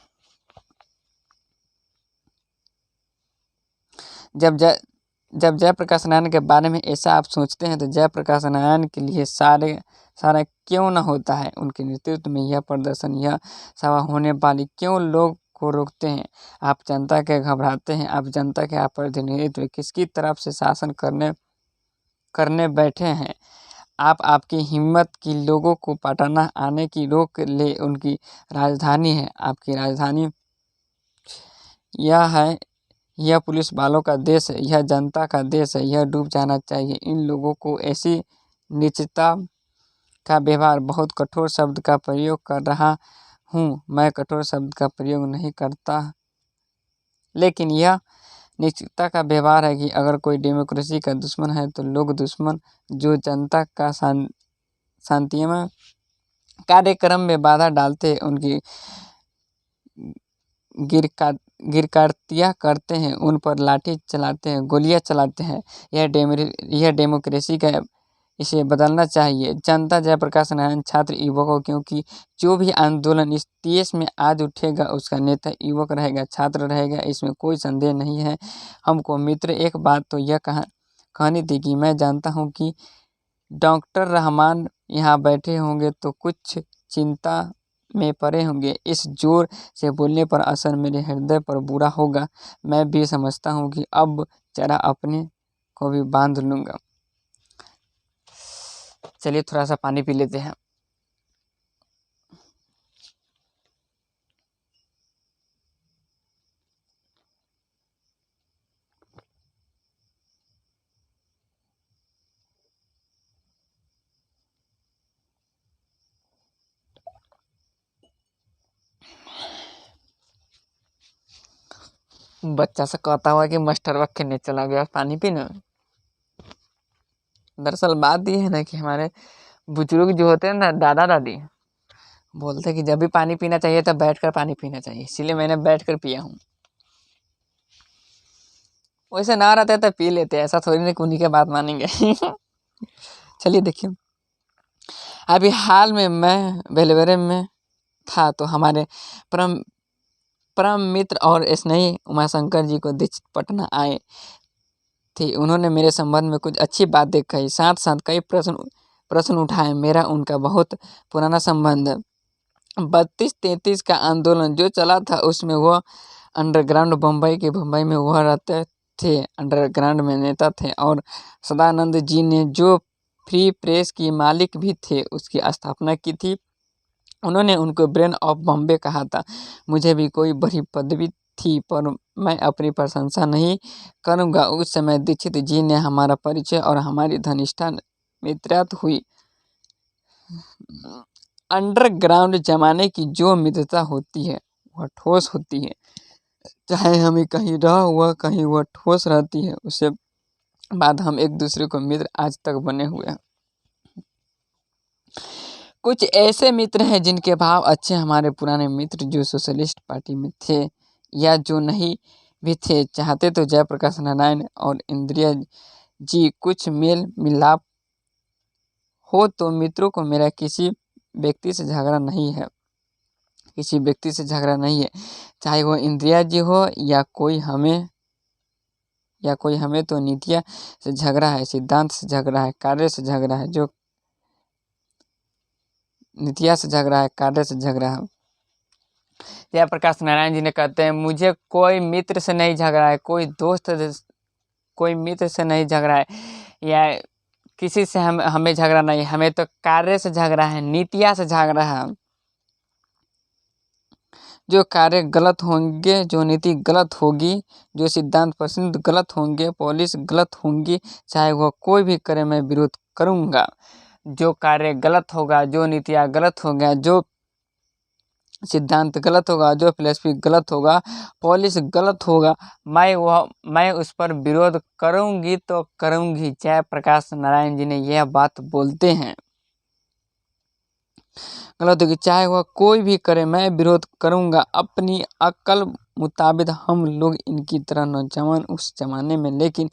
जब जयप्रकाश नारायण के बारे में ऐसा आप सोचते हैं तो जयप्रकाश नारायण के लिए सारा क्यों न होता है। उनके नेतृत्व में यह प्रदर्शन, यह सभा होने वाली क्यों लोग को रोकते हैं। आप जनता के घबराते हैं। आप जनता के आप प्रतिनिधित्व किसकी तरफ से शासन करने बैठे हैं। आप आपकी हिम्मत की लोगों को पटना आने की रोक ले। उनकी राजधानी है, आपकी राजधानी यह है। यह पुलिस वालों का देश है, यह जनता का देश है। यह डूब जाना चाहिए। इन लोगों को ऐसी नीचता का व्यवहार, बहुत कठोर शब्द का प्रयोग कर रहा हूँ मैं, कठोर शब्द का प्रयोग नहीं करता, लेकिन यह नीचता का व्यवहार है कि अगर कोई डेमोक्रेसी का दुश्मन है तो लोग दुश्मन जो जनता का शांतिमय कार्यक्रम में बाधा डालते हैं, उनकी गिरकाटियाँ करते हैं, उन पर लाठी चलाते हैं, गोलियां चलाते हैं। यह डेमोक्रेसी का, इसे बदलना चाहिए। जनता जयप्रकाश नारायण छात्र युवकों, क्योंकि जो भी आंदोलन इस देश में आज उठेगा उसका नेता युवक रहेगा, छात्र रहेगा, इसमें कोई संदेह नहीं है। हमको मित्र, एक बात तो यह कहनी थी कि मैं जानता हूँ कि डॉक्टर रहमान यहाँ बैठे होंगे तो कुछ चिंता में पड़े होंगे। इस जोर से बोलने पर असर मेरे हृदय पर बुरा होगा। मैं भी समझता हूँ कि अब जरा अपने को भी बांध लूँगा। चलिए थोड़ा सा पानी पी लेते हैं। बच्चा सा कहता हुआ कि मास्टरवा खेलने चला गया पानी पीने। दरअसल बात ये है ना कि हमारे बुजुर्ग जो होते हैं ना, दादा दादी, बोलते हैं कि जब भी पानी पीना चाहिए तब बैठकर पानी पीना चाहिए, इसीलिए मैंने बैठकर पिया हूँ। वैसे ना रहते तो पी लेते, ऐसा थोड़ी ना उन्हीं की बात मानेंगे। चलिए देखिए, अभी हाल में मैं बेलवेरे में था तो हमारे परम मित्र और स्नेही उमाशंकर जी को दीक्षित पटना आए थे। उन्होंने मेरे संबंध में कुछ अच्छी बातें कही, साथ साथ कई प्रश्न उठाए। मेरा उनका बहुत पुराना संबंध है। 32-33 का आंदोलन जो चला था उसमें वह अंडरग्राउंड बम्बई में वह रहते थे, अंडरग्राउंड में नेता थे, और सदानंद जी ने जो फ्री प्रेस की मालिक भी थे उसकी स्थापना की थी। उन्होंने उनको ब्रेन ऑफ बॉम्बे कहा था। मुझे भी कोई बड़ी पदवी थी पर मैं अपनी प्रशंसा नहीं करूँगा। उस समय दीक्षित जी ने हमारा परिचय और हमारी घनिष्ठ मित्रता हुई। अंडरग्राउंड जमाने की जो मित्रता होती है वह ठोस होती है, चाहे हमें कहीं रहा हुआ कहीं वह ठोस रहती है। उसके बाद हम एक दूसरे को मित्र आज तक बने हुए हैं। कुछ ऐसे मित्र हैं जिनके भाव अच्छे, हमारे पुराने मित्र जो सोशलिस्ट पार्टी में थे या जो नहीं भी थे, चाहते तो जयप्रकाश नारायण और इंदिरा जी कुछ मेल मिलाप हो। तो मित्रों को मेरा किसी व्यक्ति से झगड़ा नहीं है, किसी व्यक्ति से झगड़ा नहीं है, चाहे वो इंदिरा जी हो या कोई हमें तो नीतियाँ से झगड़ा है, सिद्धांत से झगड़ा है, कार्य से झगड़ा है। जो नीतियाँ से झगड़ा है, कार्य से झगड़ा है। जयप्रकाश नारायण जी ने कहते हैं, मुझे कोई मित्र से नहीं झगड़ा है, कोई मित्र से नहीं झगड़ा है, या किसी से हमें झगड़ा नहीं, हमें तो कार्य से झगड़ा है, नीतियाँ से झगड़ा है। जो कार्य गलत होंगे, जो नीति गलत होगी, जो सिद्धांत प्रसिद्ध गलत होंगे, पॉलिसी गलत होंगी, चाहे वह कोई भी करे मैं विरोध करूँगा। जो कार्य गलत होगा, जो नीतियाँ गलत होगा, जो सिद्धांत गलत होगा, जो फिलॉसफी गलत होगा, पॉलिसी गलत होगा, मैं उस पर विरोध करूँगी तो करूँगी। जयप्रकाश नारायण जी ने यह बात बोलते हैं। गलत होगी, चाहे वह कोई भी करे मैं विरोध करूँगा। अपनी अक्ल मुताबिक हम लोग इनकी तरह नौजवान उस जमाने में, लेकिन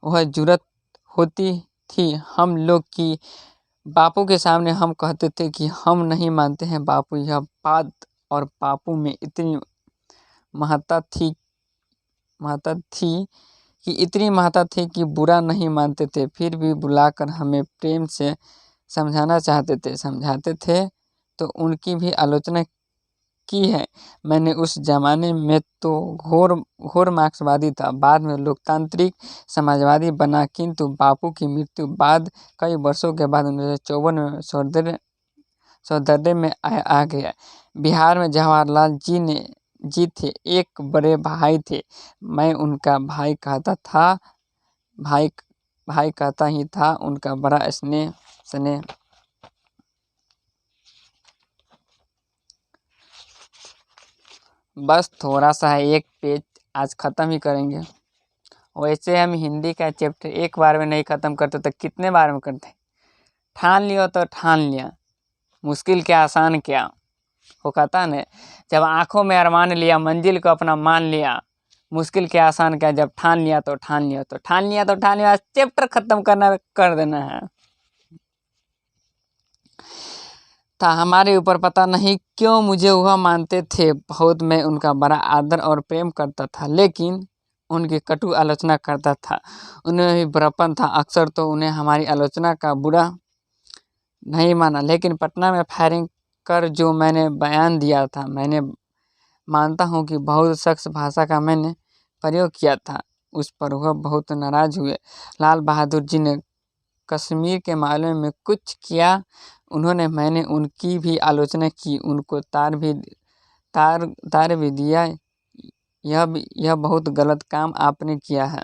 वह जुर्रत होती थी हम लोग की। बापू के सामने हम कहते थे कि हम नहीं मानते हैं बापू यह बात, और बापू में इतनी महत्ता थी कि इतनी महत्ता थी कि बुरा नहीं मानते थे, फिर भी बुलाकर हमें प्रेम से समझाते थे तो उनकी भी आलोचना की है मैंने। उस जमाने में तो घोर मार्क्सवादी था, बाद में लोकतांत्रिक समाजवादी बना, किंतु बापू की मृत्यु बाद कई वर्षों के बाद 1954 में सौंदर्य में आ गया। बिहार में जवाहरलाल जी थे, एक बड़े भाई थे। मैं उनका भाई कहता ही था। उनका बड़ा स्नेह बस थोड़ा सा है, एक पेज आज ख़त्म ही करेंगे। वैसे हम हिंदी का चैप्टर एक बार में नहीं ख़त्म करते तो कितने बार में करते। ठान लियो तो ठान लिया, मुश्किल क्या आसान क्या। वो कहता न, जब आँखों में अरमान लिया, मंजिल को अपना मान लिया, मुश्किल क्या आसान क्या। जब ठान लिया तो ठान लिया, चैप्टर ख़त्म कर देना है। था हमारे ऊपर, पता नहीं क्यों मुझे वह मानते थे बहुत। मैं उनका बड़ा आदर और प्रेम करता था, लेकिन उनकी कटु आलोचना करता था। उन्हें भी बड़प्पन था। अक्सर तो उन्हें हमारी आलोचना का बुरा नहीं माना, लेकिन पटना में फायरिंग कर जो मैंने बयान दिया था, मैंने मानता हूँ कि बहुत सख्त भाषा का मैंने प्रयोग किया था, उस पर वह बहुत नाराज हुए। लाल बहादुर जी ने कश्मीर के मामले में कुछ किया उन्होंने, मैंने उनकी भी आलोचना की, उनको तार भी दिया। यह बहुत गलत काम आपने किया है।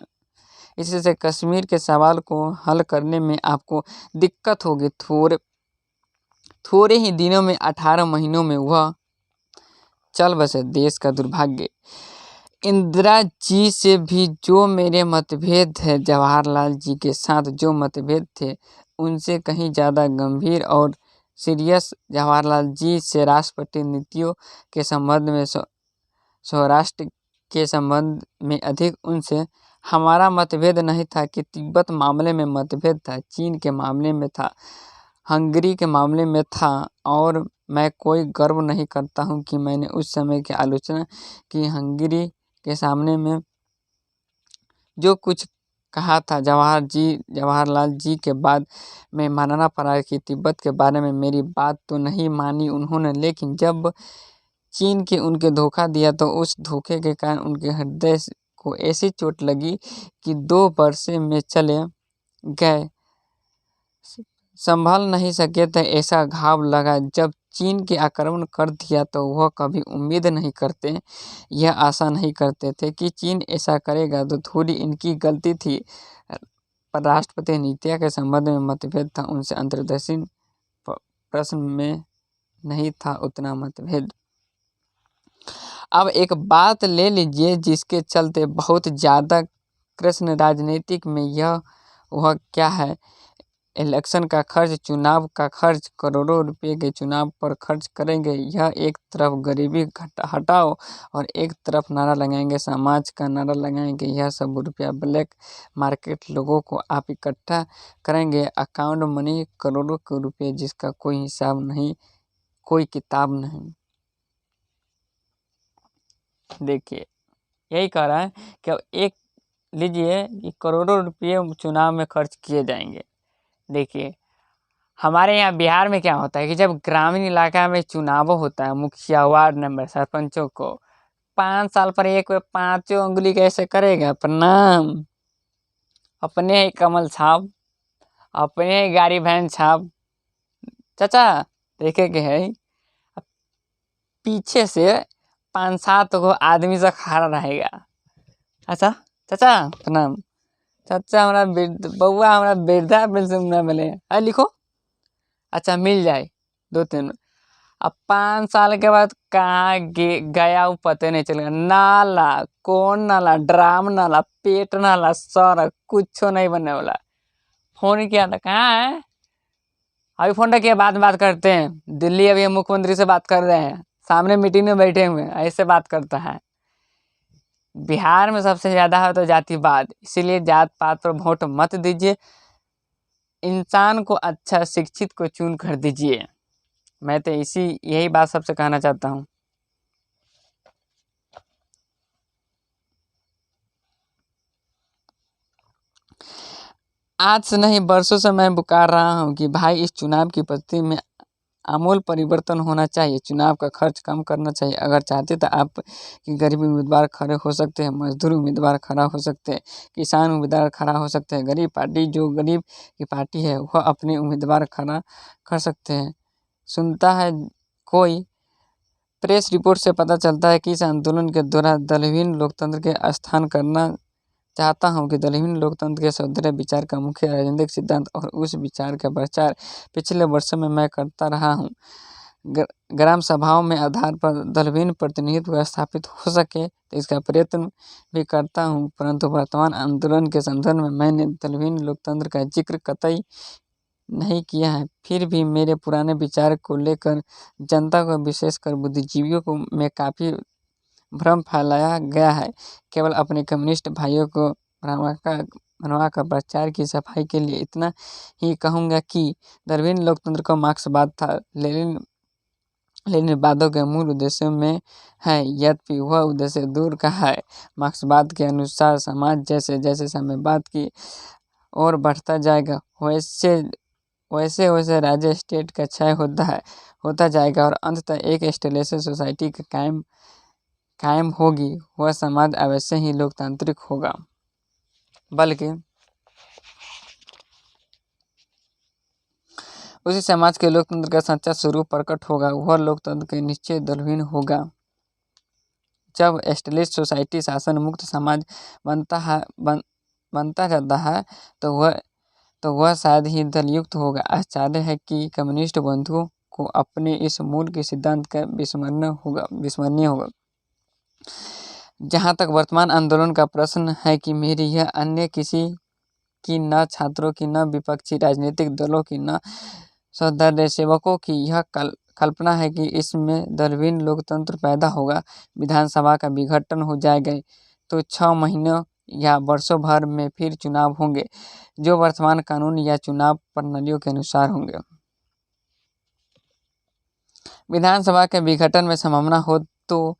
इससे कश्मीर के सवाल को हल करने में आपको दिक्कत होगी। थोड़े ही दिनों में 18 महीनों में वह चल बसे। देश का दुर्भाग्य। इंदिरा जी से भी जो मेरे मतभेद है, जवाहरलाल जी के साथ जो मतभेद थे, उनसे कहीं ज़्यादा गंभीर और सीरियस। जवाहरलाल जी से राष्ट्रपति नीतियों के संबंध में, स्वराष्ट्र के संबंध में अधिक उनसे हमारा मतभेद नहीं था कि तिब्बत मामले में मतभेद था, चीन के मामले में था, हंगरी के मामले में था। और मैं कोई गर्व नहीं करता हूँ कि मैंने उस समय की आलोचना की। हंगरी के सामने में जो कुछ कहा था जवाहरलाल जी के बाद में मानना पड़ा कि तिब्बत के बारे में मेरी बात तो नहीं मानी उन्होंने, लेकिन जब चीन के उनके धोखा दिया तो उस धोखे के कारण उनके हृदय को ऐसी चोट लगी कि 2 वर्षे में चले गए, संभल नहीं सके थे। ऐसा घाव लगा जब चीन के आक्रमण कर दिया तो वह कभी उम्मीद नहीं करते, यह आशा नहीं करते थे कि चीन ऐसा करेगा, तो थोड़ी इनकी गलती थी। पर राष्ट्रपति नीतियों के संबंध में मतभेद था, उनसे अंतर्दर्शी प्रश्न में नहीं था उतना मतभेद। अब एक बात ले लीजिए जिसके चलते बहुत ज़्यादा कृष्ण राजनीतिक में वह क्या है, इलेक्शन का खर्च, चुनाव का खर्च, करोड़ों रुपए के चुनाव पर खर्च करेंगे। यह एक तरफ गरीबी हटाओ और एक तरफ नारा लगाएंगे, समाज का नारा लगाएंगे। यह सब रुपया ब्लैक मार्केट लोगों को आप इकट्ठा करेंगे, अकाउंट मनी करोड़ों के रुपए जिसका कोई हिसाब नहीं, कोई किताब नहीं। देखिए यही कह रहा है कि अब एक लीजिए कि करोड़ों रुपये चुनाव में खर्च किए जाएंगे। देखिए हमारे यहाँ बिहार में क्या होता है कि जब ग्रामीण इलाका में चुनाव होता है, मुखिया, वार्ड नंबर, सरपंचों को 5 साल पर एक 5 उंगली कैसे करेगा प्रणाम, अपने ही कमल छाप, अपने ही गाड़ी वैन छाप। चाचा देखे के है पीछे से 5-7 गो आदमी से खड़ा रहेगा। अच्छा चाचा प्रणाम। चाचा हमारा बउआ हमारा वृद्धा पेंशन ना मिले है, लिखो। अच्छा मिल जाए 2-3। अब 5 साल के बाद कहाँ गया वो पता नहीं चलेगा। नाला कौन नाला, ड्राम नाला, पेट नाला, सड़क कुछ नहीं बनने वाला। फोन किया था, कहाँ है? अभी फोन किया, बाद में बात करते हैं। दिल्ली अभी हम मुख्यमंत्री से बात कर रहे हैं, सामने मीटिंग में बैठे हुए हैं, ऐसे बात करता है। बिहार में सबसे ज्यादा है तो जातिवाद, इसीलिए जात पात पर वोट मत दीजिए। इंसान को अच्छा शिक्षित को चुन कर दीजिए। मैं तो यही बात सबसे कहना चाहता हूँ। आज से नहीं बरसों से मैं पुकार रहा हूँ कि भाई इस चुनाव की पद्धति में आमूल परिवर्तन होना चाहिए। चुनाव का खर्च कम करना चाहिए। अगर चाहते तो आप कि गरीब उम्मीदवार खड़े हो सकते हैं, मजदूर उम्मीदवार खड़ा हो सकते हैं, किसान उम्मीदवार खड़ा हो सकते हैं। गरीब पार्टी जो गरीब की पार्टी है वह अपने उम्मीदवार खड़ा कर सकते हैं। सुनता है कोई प्रेस रिपोर्ट से पता चलता है कि इस आंदोलन के दौरान दलहीन लोकतंत्र के स्थान करना चाहता हूं कि दलहीन लोकतंत्र के सौंदर्य विचार का मुख्य राजनीतिक सिद्धांत और उस विचार का प्रचार पिछले वर्षों में मैं करता रहा हूं। ग्राम सभाओं में आधार पर दलहीन प्रतिनिधित्व स्थापित हो सके तो इसका प्रयत्न भी करता हूं, परंतु वर्तमान आंदोलन के संदर्भ में मैंने दलहीन लोकतंत्र का जिक्र कतई नहीं किया है। फिर भी मेरे पुराने विचार को लेकर जनता को, विशेषकर बुद्धिजीवियों को में काफ़ी भ्रम फैलाया गया है। केवल अपने कम्युनिस्ट भाइयों को भरवा कर प्रचार की सफाई के लिए इतना ही कहूँगा कि दलहीन लोकतंत्र का मार्क्सवाद था। लेनिनवाद के मूल उद्देश्यों में है, यद्यपि वह उद्देश्य दूर का है। मार्क्सवाद के अनुसार समाज जैसे जैसे साम्यवाद की ओर बढ़ता जाएगा वैसे वैसे राज्य स्टेट का क्षय होता जाएगा और अंततः एक स्टेटलेस सोसाइटी का कायम होगी। वह समाज अवश्य ही लोकतांत्रिक होगा, बल्कि उसी समाज के लोकतंत्र का सच्चा स्वरूप प्रकट होगा। वह लोकतंत्र के निश्चय दलहीन होगा। जब स्टेटलेस सोसाइटी शासन मुक्त समाज बनता जाता है तो वह शायद ही दलयुक्त होगा। आश्चर्य है कि कम्युनिस्ट बंधुओं को अपने इस मूल के सिद्धांत का विस्मरणीय होगा। जहाँ तक वर्तमान आंदोलन का प्रश्न है कि मेरी यह अन्य किसी की, न छात्रों की, न विपक्षी राजनीतिक दलों की, न सौंदर्य सेवकों की यह कल्पना है कि इसमें दलहीन लोकतंत्र पैदा होगा, विधानसभा का विघटन हो जाएगा तो 6 महीनों या वर्षों भर में फिर चुनाव होंगे जो वर्तमान कानून या चुनाव प्रणालियों के अनुसार होंगे। विधानसभा के विघटन में संभावना हो तो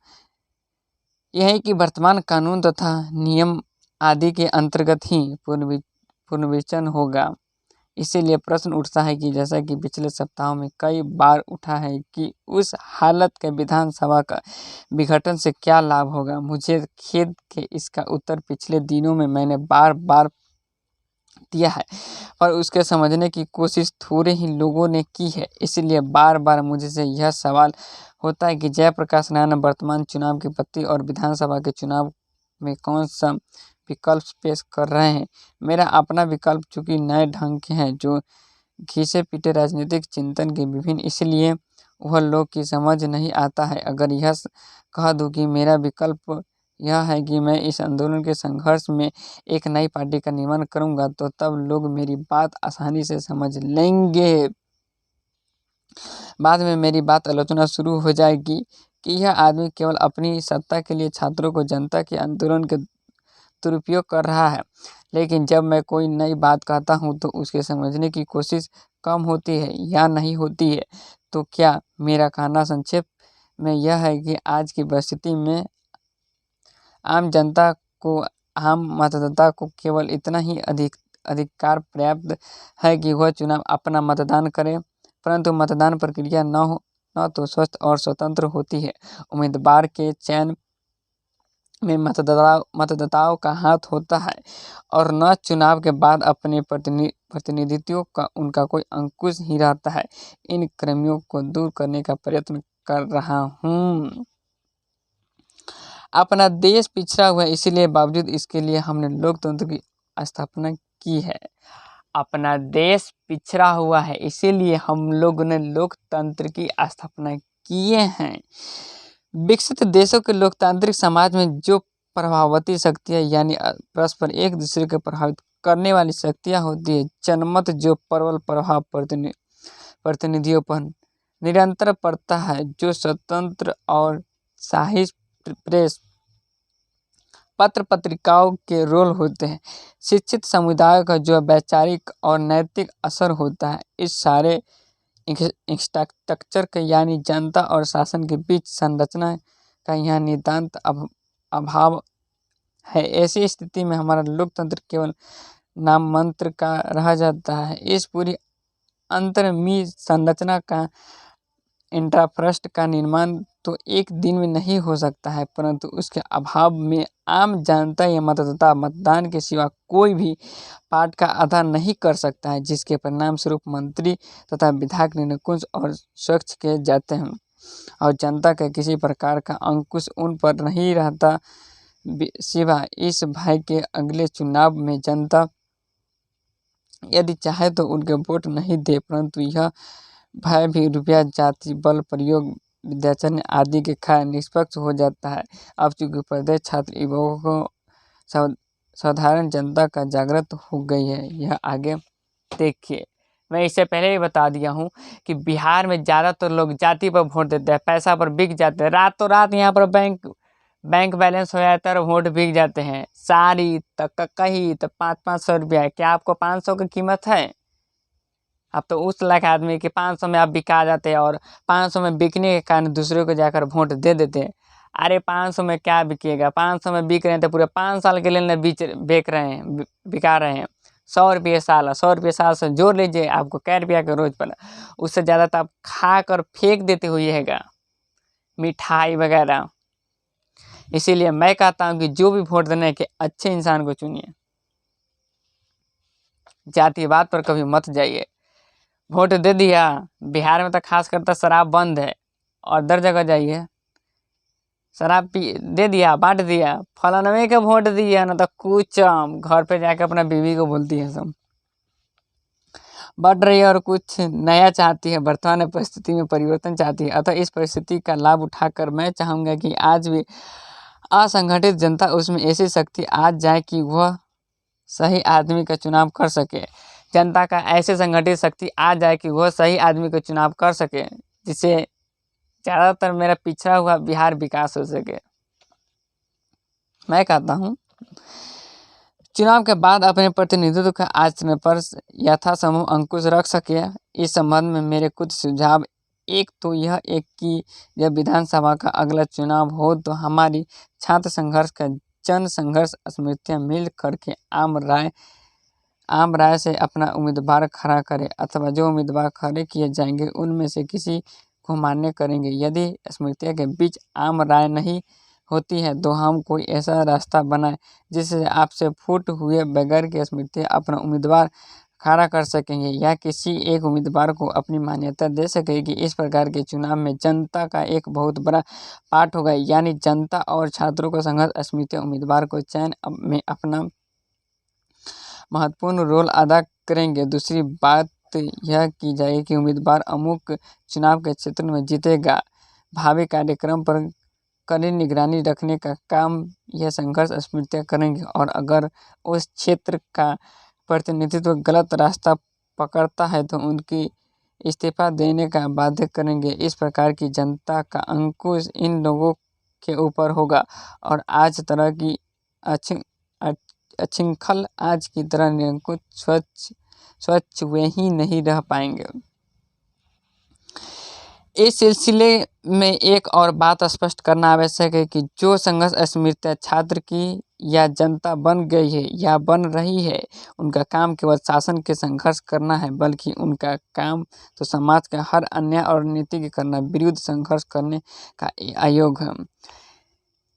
यही कि वर्तमान कानून तथा नियम आदि के अंतर्गत ही पुनर्विवेचन होगा। इसीलिए प्रश्न उठता है कि जैसा कि पिछले सप्ताहों में कई बार उठा है कि उस हालत के विधानसभा का विघटन से क्या लाभ होगा। मुझे खेद के इसका उत्तर पिछले दिनों में मैंने बार बार दिया है, पर उसके समझने की कोशिश थोड़े ही लोगों ने की है। इसलिए बार बार मुझसे यह सवाल होता है कि जयप्रकाश नारायण वर्तमान चुनाव की पद्धति और विधानसभा के चुनाव में कौन सा विकल्प पेश कर रहे हैं। मेरा अपना विकल्प चूंकि नए ढंग के हैं, जो घिसे पीटे राजनीतिक चिंतन के विभिन्न, इसलिए वह लोग की समझ नहीं आता है। अगर यह कह दूं कि मेरा विकल्प यह है कि मैं इस आंदोलन के संघर्ष में एक नई पार्टी का निर्माण करूंगा, तो तब लोग मेरी बात आसानी से समझ लेंगे। बाद में मेरी बात आलोचना शुरू हो जाएगी कि यह आदमी केवल अपनी सत्ता के लिए छात्रों को जनता के आंदोलन के दुरुपयोग कर रहा है। लेकिन जब मैं कोई नई बात कहता हूँ तो उसके समझने की कोशिश कम होती है या नहीं होती है। तो क्या मेरा कहना संक्षेप में यह है कि आज की परिस्थिति में आम मतदाता को केवल इतना ही अधिकार पर्याप्त है कि वह चुनाव अपना मतदान करे, परंतु मतदान प्रक्रिया न तो स्वस्थ और स्वतंत्र होती है। उम्मीदवार के चयन में मतदाताओं का हाथ होता है और न चुनाव के बाद अपने प्रतिनिधित्व का उनका कोई अंकुश ही रहता है। इन कमियों को दूर करने का प्रयत्न कर रहा हूँ। अपना देश पिछड़ा हुआ है, इसीलिए बावजूद इसके लिए हमने लोकतंत्र की स्थापना की है। अपना देश पिछड़ा हुआ है, इसीलिए हम लोगों ने लोकतंत्र की स्थापना किए हैं। विकसित देशों के लोकतांत्रिक समाज में जो प्रभावती शक्तियाँ यानी परस्पर एक दूसरे को प्रभावित करने वाली शक्तियाँ होती है, जनमत जो प्रबल प्रभाव प्रतिनिधियों पर निरंतर पड़ता है, जो स्वतंत्र और शाही प्रेस पत्र पत्रिकाओं के रोल होते हैं, शिक्षित समुदाय का जो वैचारिक और नैतिक असर होता है, इस सारे इंफ्रास्ट्रक्चर के यानी जनता और शासन के बीच संरचना का यहाँ नितांत अभाव है। ऐसी स्थिति में हमारा लोकतंत्र केवल नाम मंत्र का रह जाता है। इस पूरी अंतर्निहित संरचना का इंफ्रास्ट्रक्चर का निर्माण तो एक दिन में नहीं हो सकता है, परंतु उसके अभाव में आम जनता या मतदाता मतदान के सिवा कोई भी पार्ट का अदा नहीं कर सकता है, जिसके परिणाम स्वरूप मंत्री तथा विधायक निरंकुश और स्वच्छ किए जाते हैं और जनता का किसी प्रकार का अंकुश उन पर नहीं रहता, सिवा इस भय के अगले चुनाव में जनता यदि चाहे तो उनके वोट नहीं दे, परंतु यह भय भी रुपया, जाति, बल प्रयोग, विद्याचरण आदि के कारण निष्पक्ष हो जाता है। अब चूंकि प्रदेश छात्र युवकों साधारण जनता का जागृत हो गई है, यह आगे देखिए। मैं इससे पहले ही बता दिया हूँ कि बिहार में ज़्यादातर लोग जाति पर वोट देते हैं, पैसा पर बिक जाते हैं। रातों रात यहाँ पर बैंक बैलेंस हो जाता है और वोट बिक जाते हैं। सारी तक कहीं तो 500-500 रुपया है। क्या आपको 500 की कीमत है? अब तो उस लायक आदमी कि 500 में आप बिका जाते हैं और 500 में बिकने के कारण दूसरे को जाकर वोट दे देते हैं। अरे 500 में क्या बिकेगा? 500 में बिक रहे हैं तो पूरे 5 साल के लिए बिका रहे हैं। 100 रुपये साल, 100 रुपये साल से जोड़ लीजिए, आपको कै रुपया का रोज पड़ा। उससे ज़्यादा तो आप खा कर फेंक देते होइएगा मिठाई वगैरह। इसीलिए मैं कहता हूँ कि जो भी वोट देने के अच्छे इंसान को चुनिए, जातिवाद पर कभी मत जाइए। वोट दे दिया, बिहार में तो खास कर तो शराब बंद है, और दर जगह जाइए शराब पी दे दिया, बांट दिया, फलानवे के वोट दिया ना तो कुछ घर पे जाके अपना बीवी को बोलती है सब बढ़ रही है और कुछ नया चाहती है, वर्तमान परिस्थिति में परिवर्तन चाहती है। अतः इस परिस्थिति का लाभ उठाकर मैं चाहूँगा कि आज भी असंगठित जनता उसमें ऐसी शक्ति आ जाए कि वह सही आदमी का चुनाव कर सके। जनता का ऐसे संगठित शक्ति आ जाए कि वह सही आदमी का चुनाव कर सके, जिससे ज़्यादातर मेरा पिछड़ा हुआ बिहार विकास हो सके। मैं कहता हूँ चुनाव के बाद अपने प्रतिनिधित्व का आचरण पर यथासंभव अंकुश रख सके। इस संबंध में मेरे कुछ सुझाव, एक तो यह एक कि जब विधानसभा का अगला चुनाव हो तो हमारी छात्र संघर्ष का जन संघर्ष समितियाँ मिल करके आम राय से अपना उम्मीदवार खड़ा करे, अथवा जो उम्मीदवार खड़े किए जाएंगे उनमें से किसी को मान्य करेंगे। यदि समितियों के बीच आम राय नहीं होती है तो हम कोई ऐसा रास्ता बनाए जिससे आपसे फूट हुए बगैर की समितियाँ अपना उम्मीदवार खड़ा कर सकेंगे या किसी एक उम्मीदवार को अपनी मान्यता दे सकेगी। इस प्रकार के चुनाव में जनता का एक बहुत बड़ा पार्ट होगा, यानी जनता और छात्रों को संघर्ष समितियाँ उम्मीदवार को चयन में अपना महत्वपूर्ण रोल अदा करेंगे। दूसरी बात यह की जाएगी कि उम्मीदवार अमुक चुनाव के क्षेत्र में जीतेगा। भावी कार्यक्रम पर कड़ी निगरानी रखने का काम यह संघर्ष समितियाँ करेंगी, और अगर उस क्षेत्र का प्रतिनिधित्व गलत रास्ता पकड़ता है तो उनकी इस्तीफा देने का बाध्य करेंगे। इस प्रकार की जनता का अंकुश इन लोगों के ऊपर होगा और आज तरह की अछिंखल आज की तरह निरंकुश स्वच्छ वे ही नहीं रह पाएंगे। इस सिलसिले में एक और बात स्पष्ट करना आवश्यक है कि जो संघर्ष समितियाँ छात्र की या जनता बन गई है या बन रही है, उनका काम केवल शासन के संघर्ष करना है, बल्कि उनका काम तो समाज का हर अन्याय और नीति के करना विरुद्ध संघर्ष करने का आयोग है।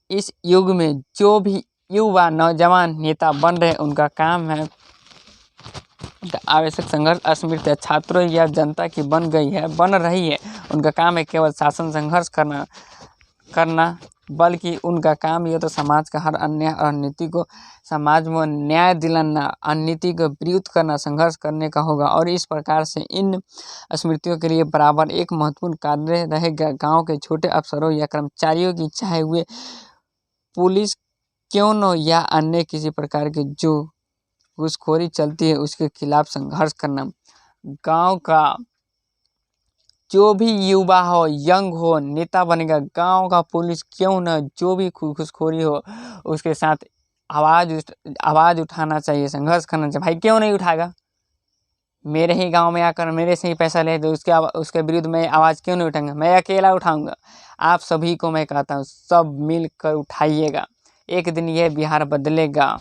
इस युग में जो भी युवा नौजवान नेता बन रहे, उनका काम है आवश्यक संघर्ष समितियाँ छात्रों या जनता की बन रही है, उनका काम है केवल शासन संघर्ष करना, बल्कि उनका काम ये तो समाज का हर अन्याय और नीति को समाज में न्याय दिलाना, अननीति को विरोध करना, संघर्ष करने का होगा। और इस प्रकार से इन स्मृतियों के लिए बराबर एक महत्वपूर्ण कार्य रहेगा। गांव के छोटे अफसरों या कर्मचारियों की, चाहे वे पुलिस क्यों न या अन्य किसी प्रकार के जो घूसखोरी चलती है उसके खिलाफ संघर्ष करना। गांव का जो भी युवा हो, यंग हो, नेता बनेगा, गांव का पुलिस क्यों न, जो भी घूसखोरी हो उसके साथ आवाज़ उठाना चाहिए, संघर्ष करना चाहिए। भाई क्यों नहीं उठाएगा? मेरे ही गांव में आकर मेरे से ही पैसा ले तो उसके विरुद्ध मैं आवाज़ क्यों नहीं उठाऊंगा? मैं अकेला उठाऊंगा। आप सभी को मैं कहता हूँ, सब मिलकर उठाइएगा, एक दिन यह बिहार बदलेगा।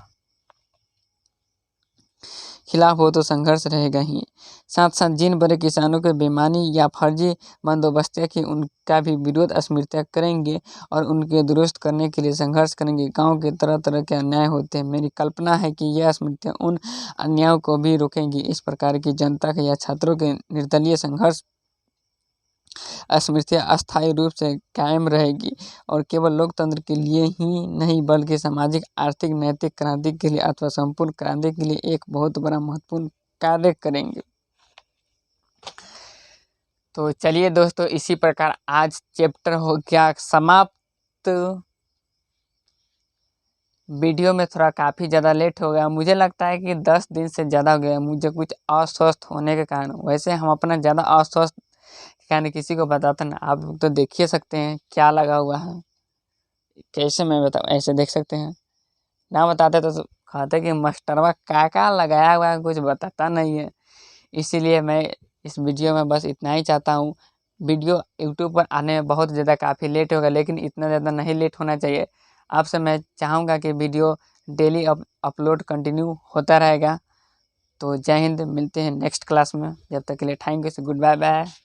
खिलाफ हो तो संघर्ष रहेगा ही। साथ साथ जिन बड़े किसानों के बेईमानी या फर्जी बंदोबस्त की, उनका भी विरोध स्मृतियाँ करेंगे और उनके दुरुस्त करने के लिए संघर्ष करेंगे। गांव के तरह तरह के अन्याय होते हैं। मेरी कल्पना है कि यह स्मृतियाँ उन अन्यायों को भी रोकेंगी। इस प्रकार की जनता के या छात्रों के निर्दलीय संघर्ष स्मृतियाँ अस्थायी रूप से कायम रहेगी और केवल लोकतंत्र के लिए ही नहीं बल्कि सामाजिक, आर्थिक, नैतिक क्रांति के लिए अथवा संपूर्ण क्रांति के लिए एक बहुत बड़ा महत्वपूर्ण कार्य करेंगे। तो चलिए दोस्तों, इसी प्रकार आज चैप्टर हो गया समाप्त। वीडियो में थोड़ा काफ़ी ज़्यादा लेट हो गया, मुझे लगता है कि 10 दिन से ज़्यादा हो गया, मुझे कुछ अस्वस्थ होने के कारण। वैसे हम अपना ज़्यादा अस्वस्थ कारण किसी को बताते ना, आप तो देख ही सकते हैं क्या लगा हुआ है। कैसे मैं बताऊँ? ऐसे देख सकते हैं ना, बताते तो कहते कि मास्टरवा क्या लगाया हुआ है, कुछ बताता नहीं है। इसीलिए मैं इस वीडियो में बस इतना ही चाहता हूँ। वीडियो यूट्यूब पर आने में बहुत ज़्यादा काफ़ी लेट होगा, लेकिन इतना ज़्यादा नहीं लेट होना चाहिए। आपसे मैं चाहूँगा कि वीडियो डेली अपलोड कंटिन्यू होता रहेगा। तो जय हिंद, मिलते हैं नेक्स्ट क्लास में। जब तक के लिए thank you, goodbye bye.